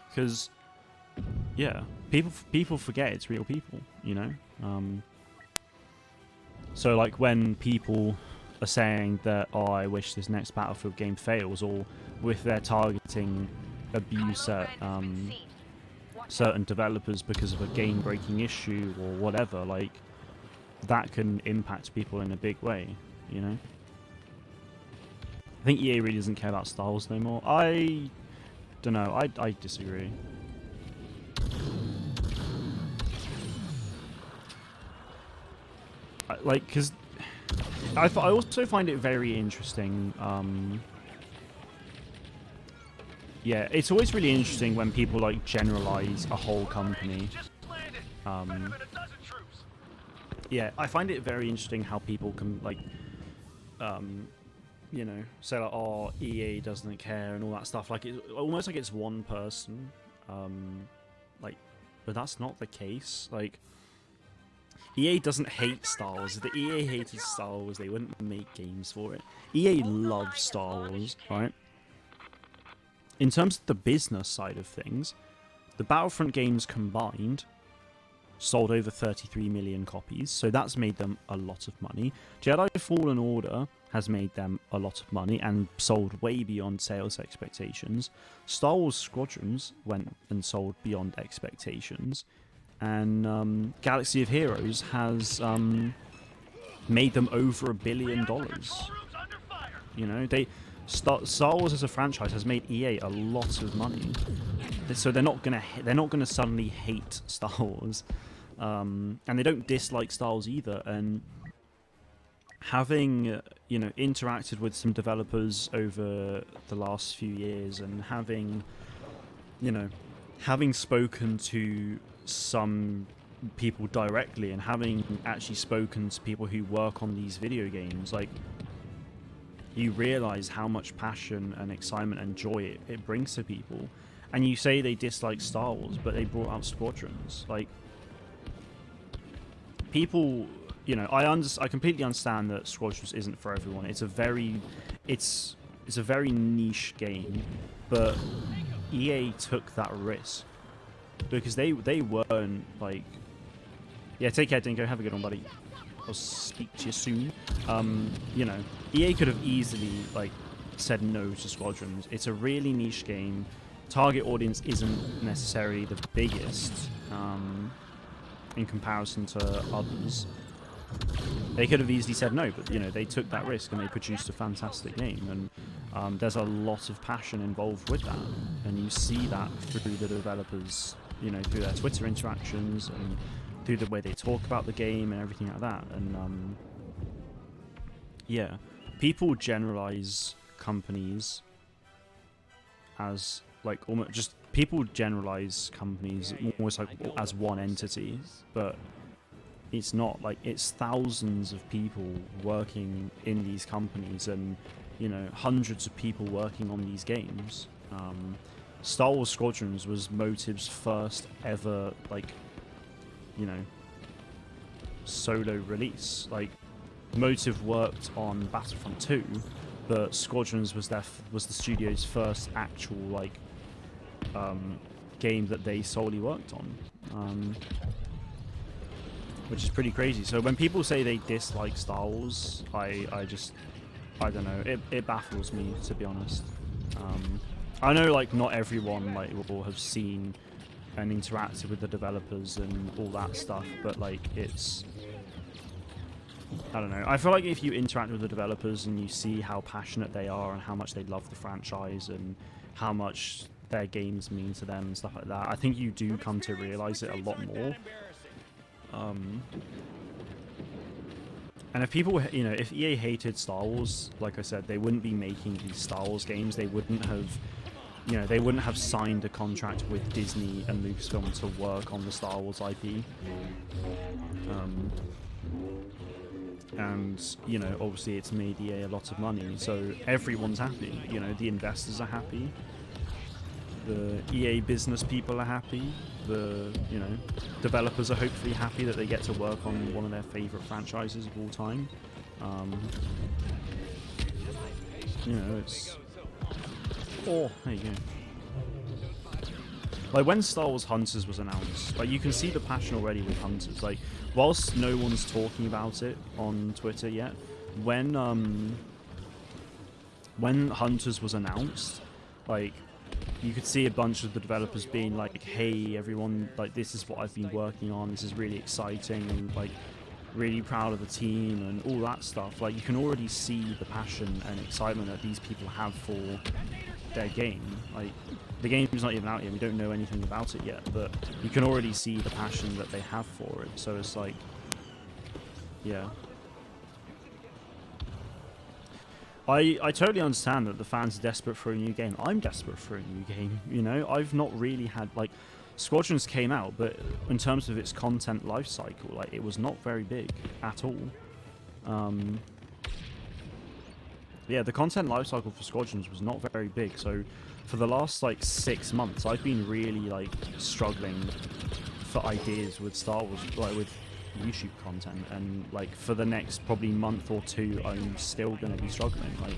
Because, yeah, people forget it's real people, you know. So, like, when people are saying that, oh, I wish this next Battlefield game fails, or if they're targeting abuse at certain developers because of a game-breaking issue or whatever, like, that can impact people in a big way, you know. I think EA really doesn't care about Star Wars no more. I don't know. I disagree. Like, because I also find it very interesting. Yeah, it's always really interesting when people, like, generalize a whole company. yeah, I find it very interesting how people can like, you know, say like, oh, EA doesn't care and all that stuff. Like, it's almost like it's one person, like, but that's not the case. Like, EA doesn't hate Star Wars. If the EA hated Star Wars, they wouldn't make games for it. EA loves Star Wars, right? In terms of the business side of things, the Battlefront games combined sold over 33 million copies, so that's made them a lot of money. Jedi Fallen Order has made them a lot of money and sold way beyond sales expectations. Star Wars Squadrons went and sold beyond expectations. And Galaxy of Heroes has made them over $1 billion. You know, Star Wars as a franchise has made EA a lot of money, so they're not gonna suddenly hate Star Wars, and they don't dislike Star Wars either. And having you know, interacted with some developers over the last few years, and having spoken to some people directly, and having actually spoken to people who work on these video games, like, you realize how much passion and excitement and joy it brings to people. And you say they dislike Star Wars, but they brought out Squadrons. Like, people, you know, I completely understand that Squadrons isn't for everyone. It's a very niche game, but EA took that risk because they weren't like, yeah, take care, Dinko, have a good one, buddy. I'll speak to you soon. You know, EA could have easily like said no to Squadrons. It's a really niche game. Target audience isn't necessarily the biggest in comparison to others. They could have easily said no, but you know, they took that risk and they produced a fantastic game. And there's a lot of passion involved with that, and you see that through the developers, you know, through their Twitter interactions and through the way they talk about the game and everything like that. And yeah, people generalize companies as like almost like as one entity, but it's not. Like, it's thousands of people working in these companies, and you know, hundreds of people working on these games. Star Wars Squadrons was Motive's first ever, like, you know, solo release. Like, Motive worked on Battlefront 2, but Squadrons was the studio's first actual like game that they solely worked on, which is pretty crazy. So when people say they dislike Star Wars, I don't know, it baffles me, to be honest. I know like not everyone like will have seen and interacted with the developers and all that stuff, but like, it's, I don't know. I feel like if you interact with the developers and you see how passionate they are and how much they love the franchise and how much their games mean to them and stuff like that, I think you do come to realize it a lot more. And if people, you know, if EA hated Star Wars, like I said, they wouldn't be making these Star Wars games. They wouldn't have, you know, they wouldn't have signed a contract with Disney and Lucasfilm to work on the Star Wars IP. And, you know, obviously it's made EA a lot of money, so everyone's happy. You know, the investors are happy, the EA business people are happy, the, you know, developers are hopefully happy that they get to work on one of their favorite franchises of all time. You know, it's... Oh, there you go. Like, when Star Wars Hunters was announced, like, you can see the passion already with Hunters. Like, whilst no one's talking about it on Twitter yet, when Hunters was announced, like, you could see a bunch of the developers being like, hey, everyone, like, this is what I've been working on, this is really exciting, and, like, really proud of the team and all that stuff. Like, you can already see the passion and excitement that these people have for their game. Like, the game's not even out yet, we don't know anything about it yet, but you can already see the passion that they have for it. So it's like, yeah. I totally understand that the fans are desperate for a new game. I'm desperate for a new game, you know? I've not really had, like, Squadrons came out, but in terms of its content life cycle, like it was not very big at all. Yeah, the content life cycle for Squadrons was not very big. So for the last like 6 months, I've been really like struggling for ideas with Star Wars, like with YouTube content, and like for the next probably month or two, I'm still going to be struggling. Like,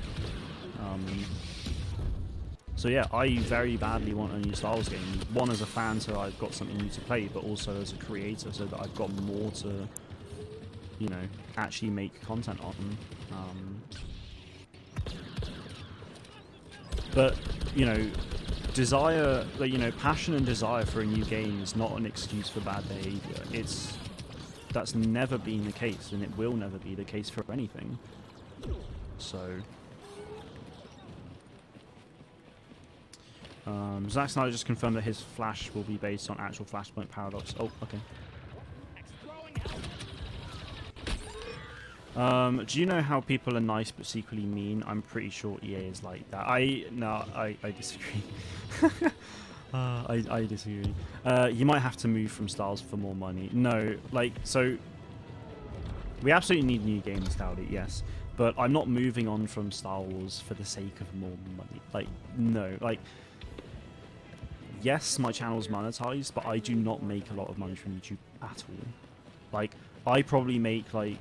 so yeah, I very badly want a new Star Wars game. One, as a fan, so I've got something new to play, but also as a creator, so that I've got more to, you know, actually make content on. But, you know, desire, like, you know, passion and desire for a new game is not an excuse for bad behavior. That's never been the case, and it will never be the case for anything. So, Zack Snyder just confirmed that his Flash will be based on actual Flashpoint Paradox. Oh, okay. Do you know how people are nice but secretly mean? I'm pretty sure EA is like that. I disagree. I disagree. You might have to move from Styles for more money. No, like, so we absolutely need new games, Dowdy, yes. But I'm not moving on from Star Wars for the sake of more money. Like, no, like, yes, my channel's monetized, but I do not make a lot of money from YouTube at all. Like, I probably make, like,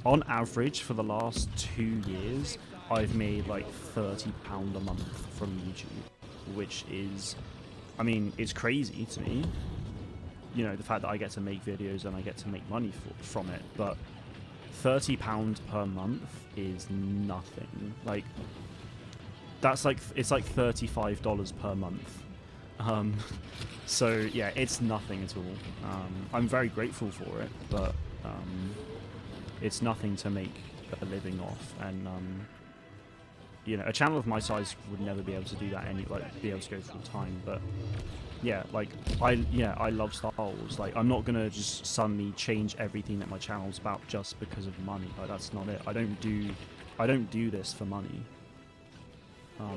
on average for the last 2 years, I've made like £30 a month from YouTube, which is, I mean, it's crazy to me. You know, the fact that I get to make videos and I get to make money from it, but £30 per month is nothing. Like, that's like, it's like $35 per month. So yeah, it's nothing at all. I'm very grateful for it, but it's nothing to make a living off. And you know, a channel of my size would never be able to do that, be able to go full time. But yeah, like I love Star Wars. Like, I'm not gonna just suddenly change everything that my channel's about just because of money. Like, that's not it. I don't do this for money.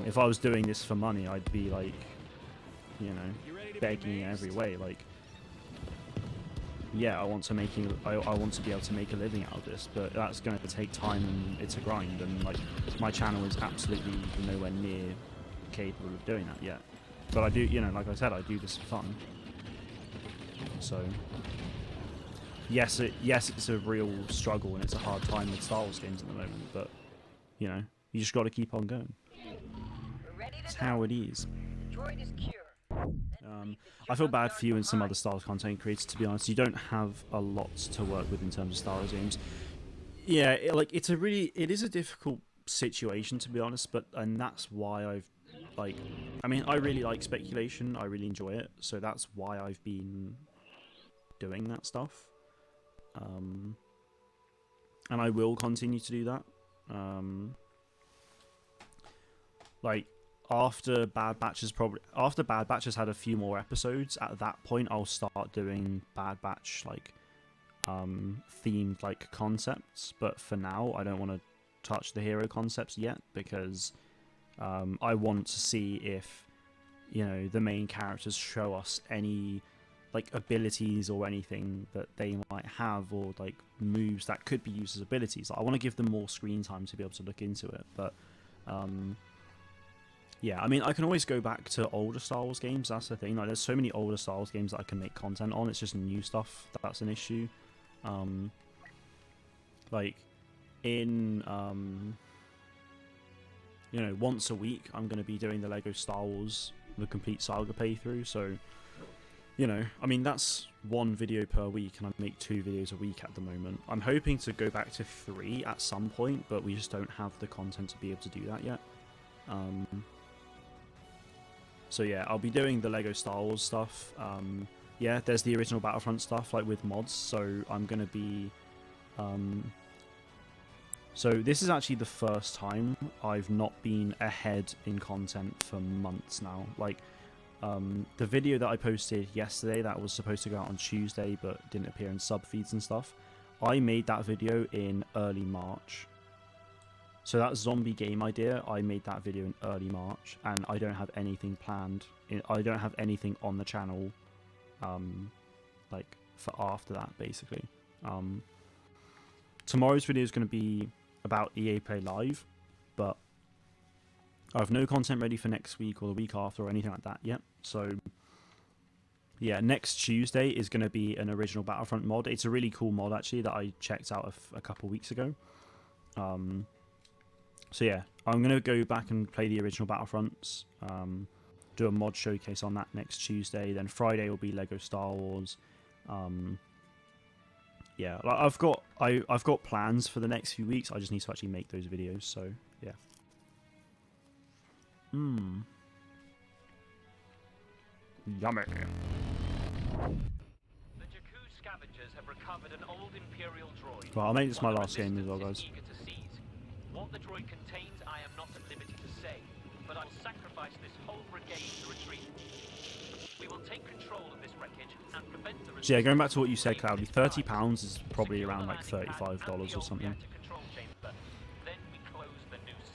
If I was doing this for money, I'd be like, you know, begging in every way. Like, yeah, I want to be able to make a living out of this, but that's going to take time, and it's a grind, and like, my channel is absolutely nowhere near capable of doing that yet. But I do, you know, like I said, I do this for fun. So yes, it's a real struggle, and it's a hard time with Star Wars games at the moment, but you know, you just got to keep on going. It's how it is. I feel bad for you and some other Star Wars content creators, to be honest. You don't have a lot to work with in terms of Star Wars games. Yeah, it is a difficult situation, to be honest, and that's why I really like speculation. I really enjoy it, so that's why I've been doing that stuff. And I will continue to do that. After Bad Batch has had a few more episodes, at that point I'll start doing Bad Batch themed like concepts. But for now, I don't want to touch the hero concepts yet, because I want to see if, you know, the main characters show us any like abilities or anything that they might have, or like moves that could be used as abilities. I want to give them more screen time to be able to look into it, but yeah, I mean, I can always go back to older Star Wars games. That's the thing. Like, there's so many older Star Wars games that I can make content on. It's just new stuff that's an issue. Like, in you know, once a week, I'm going to be doing the Lego Star Wars, the complete saga playthrough. So, you know, I mean, that's 1 video per week, and I make 2 videos a week at the moment. I'm hoping to go back to 3 at some point, but we just don't have the content to be able to do that yet. So yeah, I'll be doing the Lego Star Wars stuff. Yeah, there's the original Battlefront stuff, like with mods. So I'm gonna be. So this is actually the first time I've not been ahead in content for months now. Like, the video that I posted yesterday that was supposed to go out on Tuesday but didn't appear in sub feeds and stuff. I made that video in early March. So that zombie game idea, I made that video in early March, and I don't have anything planned. I don't have anything on the channel like for after that, basically. Tomorrow's video is going to be about EA Play Live, but I have no content ready for next week or the week after or anything like that yet. So yeah, next Tuesday is going to be an original Battlefront mod. It's a really cool mod actually that I checked out a couple weeks ago. So yeah, I'm going to go back and play the original Battlefronts, do a mod showcase on that next Tuesday. Then Friday will be Lego Star Wars. Yeah, like I've got plans for the next few weeks. I just need to actually make those videos. So yeah. Yummy. The Jakku scavengers have recovered an old Imperial droid. Well, I'll make this my One last game as well, resistance is guys. eager to seize. What the droid contains, I am not at liberty to say, but I will sacrifice this whole brigade to retreat. We will take control of this wreckage and prevent the So yeah, going back to what you said, Cloudy, £30 is probably around like $35 or something. Then we close the noose.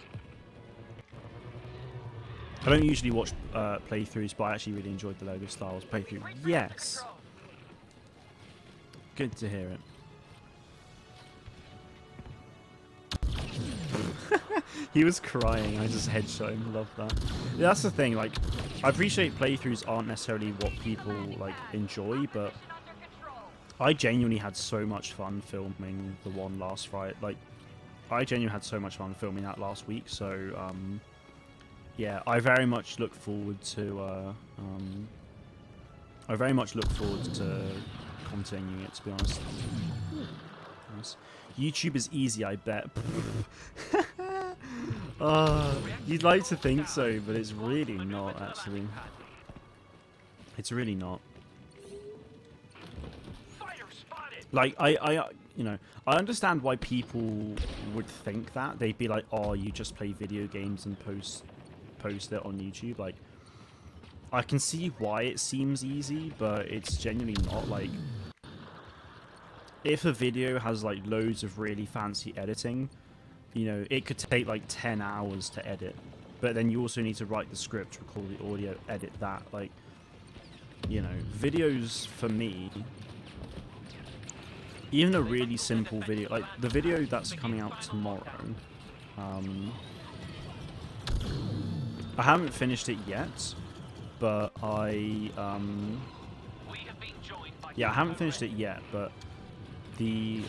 I don't usually watch playthroughs, but I actually really enjoyed the Lego Star Wars playthrough. Yes! Good to hear it. He was crying, I just headshot him, love that. Yeah, that's the thing, like, I appreciate playthroughs aren't necessarily what people, like, enjoy, but I genuinely had so much fun filming the one last Friday. Like, I genuinely had so much fun filming that last week, so, yeah, I very much look forward to, continuing it, to be honest. Nice. YouTube is easy, I bet. You'd like to think so, but it's really not, actually. It's really not. Like, you know, I understand why people would think that. They'd be like, oh, you just play video games and post it on YouTube. Like, I can see why it seems easy, but it's genuinely not. Like, if a video has like loads of really fancy editing, you know, it could take like 10 hours to edit, but then you also need to write the script, record the audio, edit that. Like, you know, videos for me, even a really simple video, like the video that's coming out tomorrow, I haven't finished it yet, but yeah, I haven't finished it yet, but the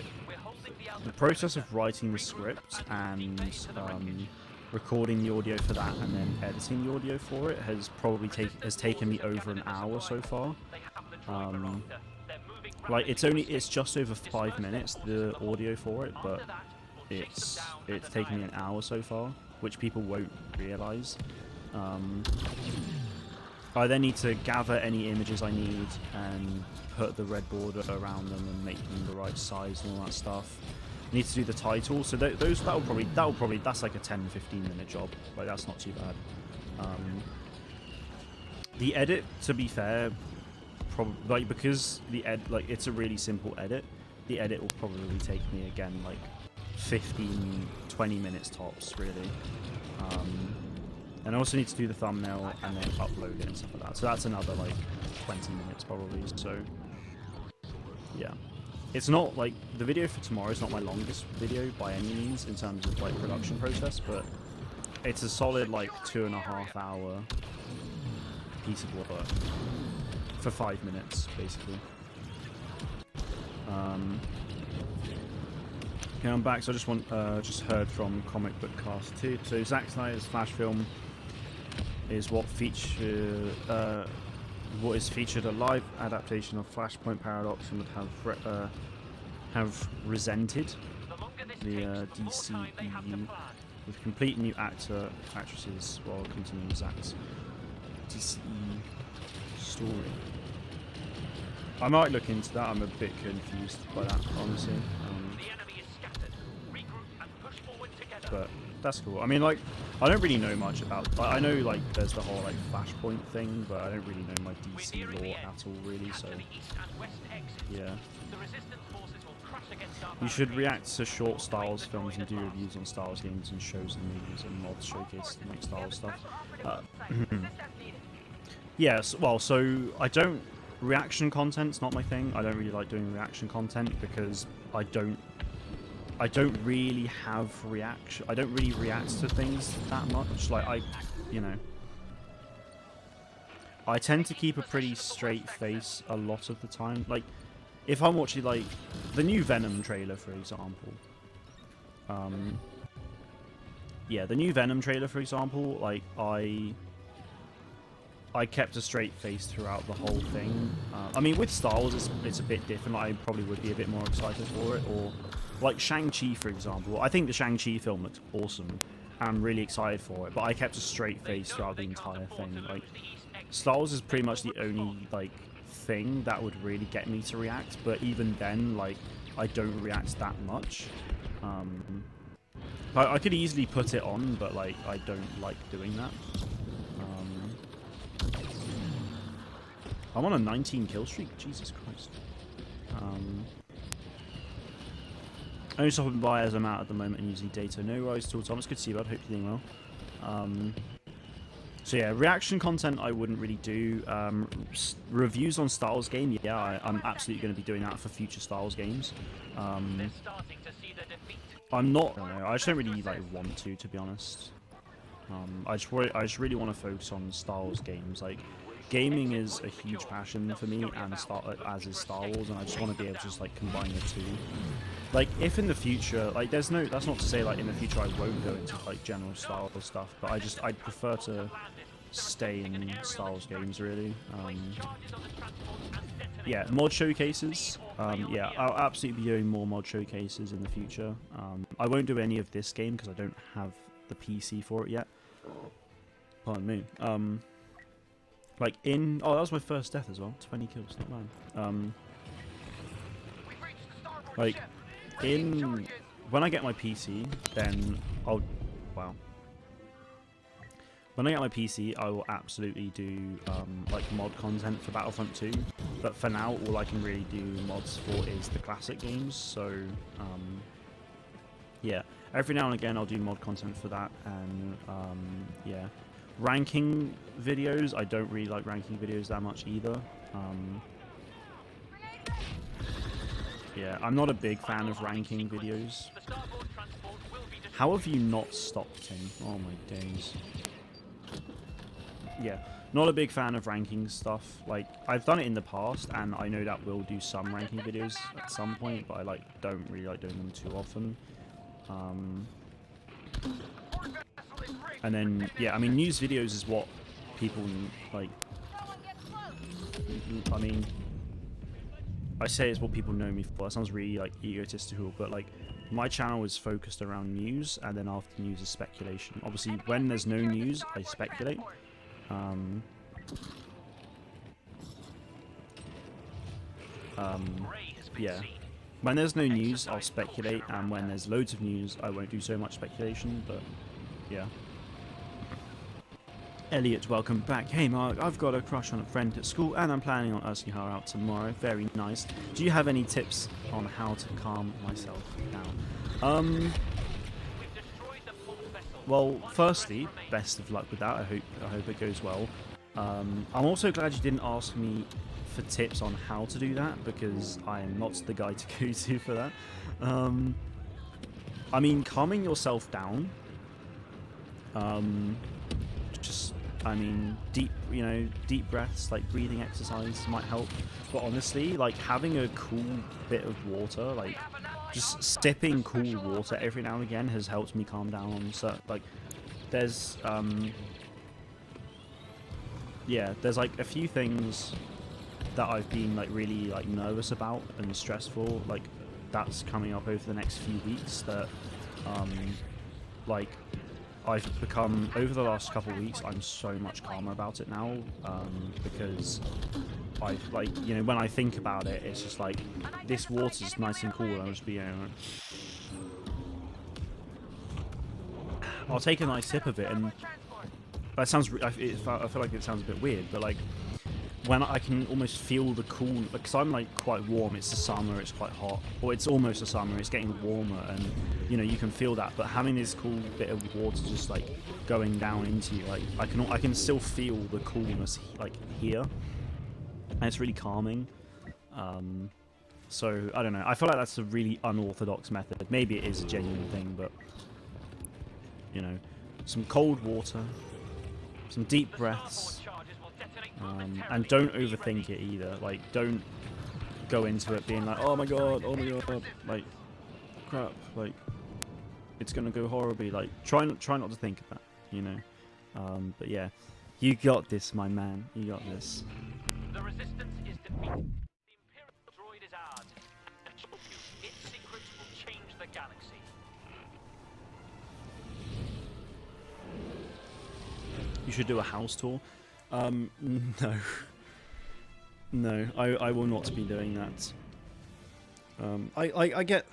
process of writing the script and recording the audio for that and then editing the audio for it has probably taken me over an hour so far. Like, it's just over 5 minutes, the audio for it, but it's taken me an hour so far, which people won't realise. I then need to gather any images I need and put the red border around them and make them the right size and all that stuff. I need to do the title, so that'll probably that's like a 10-15 minute job. Like, that's not too bad. The edit, to be fair, probably, like, because it's a really simple edit, the edit will probably take me again like 15-20 minutes tops, really. And I also need to do the thumbnail and then upload it and stuff like that. So that's another like 20 minutes probably. So yeah, it's not like the video for tomorrow is not my longest video by any means in terms of like production process, but it's a solid like 2.5 hour piece of work for 5 minutes basically. Okay, I'm back. So I just heard from Comic Book Cast 2. So Zack Snyder's Flash film is what is featured a live adaptation of Flashpoint Paradox and would have resented the DCEU with complete new actresses while continuing Zack's DCE story. I might look into that. I'm a bit confused by that, honestly. But that's cool. I mean, like, I don't really know much about. I know like there's the whole like Flashpoint thing, but I don't really know my DC lore at all, really. So yeah. You should react to short Star Wars films and do reviews on Star Wars games and shows and movies and mods showcase and like Star Wars stuff. Yes. Well, so I don't reaction content's not my thing. I don't really like doing reaction content because I don't really have reaction. I don't really react to things that much. Like you know, I tend to keep a pretty straight face a lot of the time. Like, if I'm watching like the new Venom trailer, for example. Yeah, the new Venom trailer, for example. Like, I kept a straight face throughout the whole thing. I mean, with Star Wars, it's a bit different. I probably would be a bit more excited for it. Or, like, Shang-Chi, for example. I think the Shang-Chi film looks awesome. I'm really excited for it. But I kept a straight face throughout the entire thing. Like, Star Wars is pretty much the only, like, thing that would really get me to react. But even then, like, I don't react that much. I could easily put it on, but, like, I don't like doing that. I'm on a 19 kill streak. Jesus Christ. Only stopping by as I'm out at the moment and using data. No worries at all, Thomas. Good to see you, bud. Hope you're doing well. So yeah, reaction content I wouldn't really do. Reviews on Star Wars game, yeah, I'm absolutely going to be doing that for future Star Wars games. I'm not. I just don't really like want to be honest. I just really want to focus on Star Wars games. Like, gaming is a huge passion for me, and as is Star Wars, and I just want to be able to just like combine the two. Like, if in the future, like, that's not to say like in the future I won't go into like general Star Wars stuff, but I'd prefer to stay in Star Wars games really. Yeah, mod showcases. Yeah, I'll absolutely be doing more mod showcases in the future. I won't do any of this game because I don't have the PC for it yet. Pardon me. Like in... Oh, that was my first death as well. 20 kills, not bad. Like, in... When I get my PC, then I'll... Wow. When I get my PC, I will absolutely do, like, mod content for Battlefront 2. But for now, all I can really do mods for is the classic games. So, yeah. Every now and again, I'll do mod content for that. And, yeah. Ranking videos, I don't really like ranking videos that much either. Yeah, I'm not a big fan of ranking videos. How have you not stopped him? Oh my days. Yeah, not a big fan of ranking stuff. Like, I've done it in the past, and I know that we'll do some ranking videos at some point, but I don't really like doing them too often. And then, yeah, I mean, news videos is what people, like, I mean, I say it's what people know me for. That sounds really, like, egotistical, but, like, my channel is focused around news, and then after news is speculation. Obviously, when there's no news, I speculate. Yeah. When there's no news, I'll speculate, and when there's loads of news, I won't do so much speculation, but, yeah. Elliot, welcome back. Hey Mark, I've got a crush on a friend at school and I'm planning on asking her out tomorrow. Very nice. Do you have any tips on how to calm myself down? Well, firstly, best of luck with that. I hope it goes well. I'm also glad you didn't ask me for tips on how to do that, because I am not the guy to go to for that. I mean, calming yourself down, just, I mean, deep breaths, like breathing exercise might help. But honestly, like, having a cool bit of water, like just sipping cool water every now and again has helped me calm down on certain, like, there's yeah, there's like a few things that I've been like really like nervous about and stressful, like that's coming up over the next few weeks that like I've become, over the last couple of weeks, I'm so much calmer about it now, because I've, like, you know, when I think about it, it's just like, this water's nice and cool, and I'll just be, you know, I'll take a nice sip of it, and that sounds, I feel like it sounds a bit weird, but like, when I can almost feel the cool, because I'm like quite warm, it's the summer, it's quite hot, or it's almost the summer, it's getting warmer, and you know, you can feel that, but having this cool bit of water just like going down into you, like I can still feel the coolness like here, and it's really calming. So I don't know. I feel like that's a really unorthodox method. Maybe it is a genuine thing, but you know, some cold water, some deep breaths, and don't overthink it either. Like, don't go into it being like, oh my god, like crap, like it's gonna go horribly. Like, try not to think of that, you know. But yeah, you got this, my man. You got this. The resistance is defeated. The Imperial droid is ours. And its secrets will change the galaxy. You should do a house tour. No. No, I will not be doing that. I get...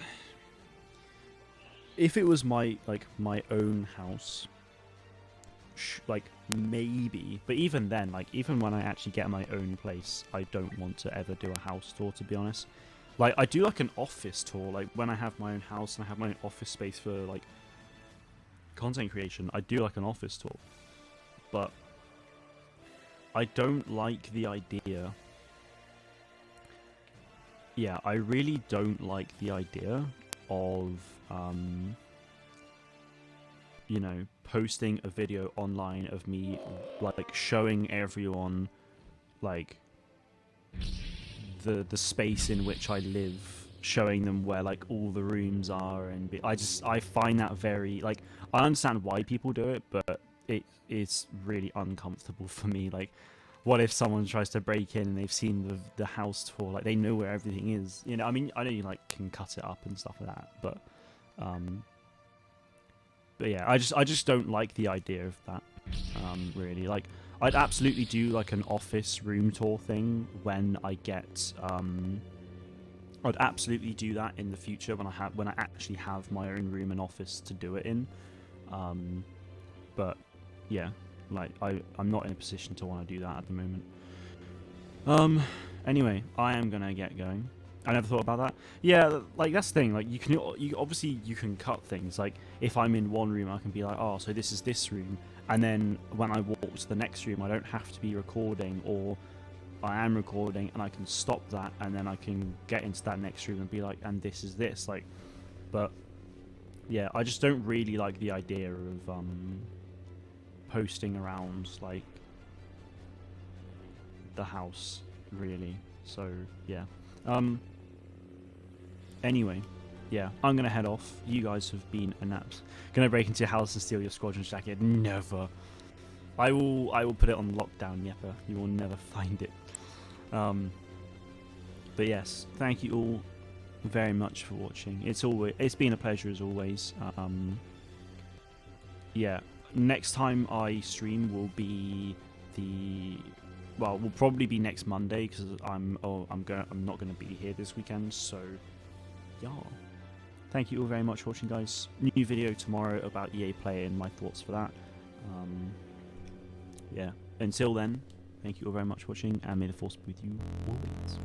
If it was my own house, like, maybe. But even then, like, even when I actually get my own place, I don't want to ever do a house tour, to be honest. Like, I do, like, an office tour. Like, when I have my own house and I have my own office space for, like, content creation, I do, like, an office tour. But I don't like the idea. Yeah, I really don't like the idea of, you know, posting a video online of me, like, showing everyone, like, the space in which I live, showing them where, like, all the rooms are, and I find that very, like, I understand why people do it, but it is really uncomfortable for me. Like, what if someone tries to break in and they've seen the house tour, like, they know where everything is, you know? I mean, I know you, like, can cut it up and stuff like that, but yeah, I just don't like the idea of that, really. Like, I'd absolutely do, like, an office room tour thing when I get, I'd absolutely do that in the future when I actually have my own room and office to do it in, but yeah, like, I'm not in a position to want to do that at the moment. Anyway, I am gonna get going. I never thought about that. Yeah, like, that's the thing. Like, you obviously you can cut things. Like, if I'm in one room, I can be like, oh, so this is this room, and then when I walk to the next room, I don't have to be recording, or I am recording, and I can stop that, and then I can get into that next room and be like, and this is this. Like, but yeah, I just don't really like the idea of posting around, like, the house, really. So yeah. Anyway, yeah, I'm gonna head off. You guys have been inept. Gonna break into your house and steal your squadron's jacket? Never. I will put it on lockdown, Yeppa. You will never find it. But yes, thank you all very much for watching. It's been a pleasure as always. Yeah, next time I stream will be will probably be next Monday, because I'm not gonna be here this weekend. So yeah, thank you all very much for watching, guys. New video tomorrow about EA Play and my thoughts for that. Yeah, until then, thank you all very much for watching, and may the force be with you always.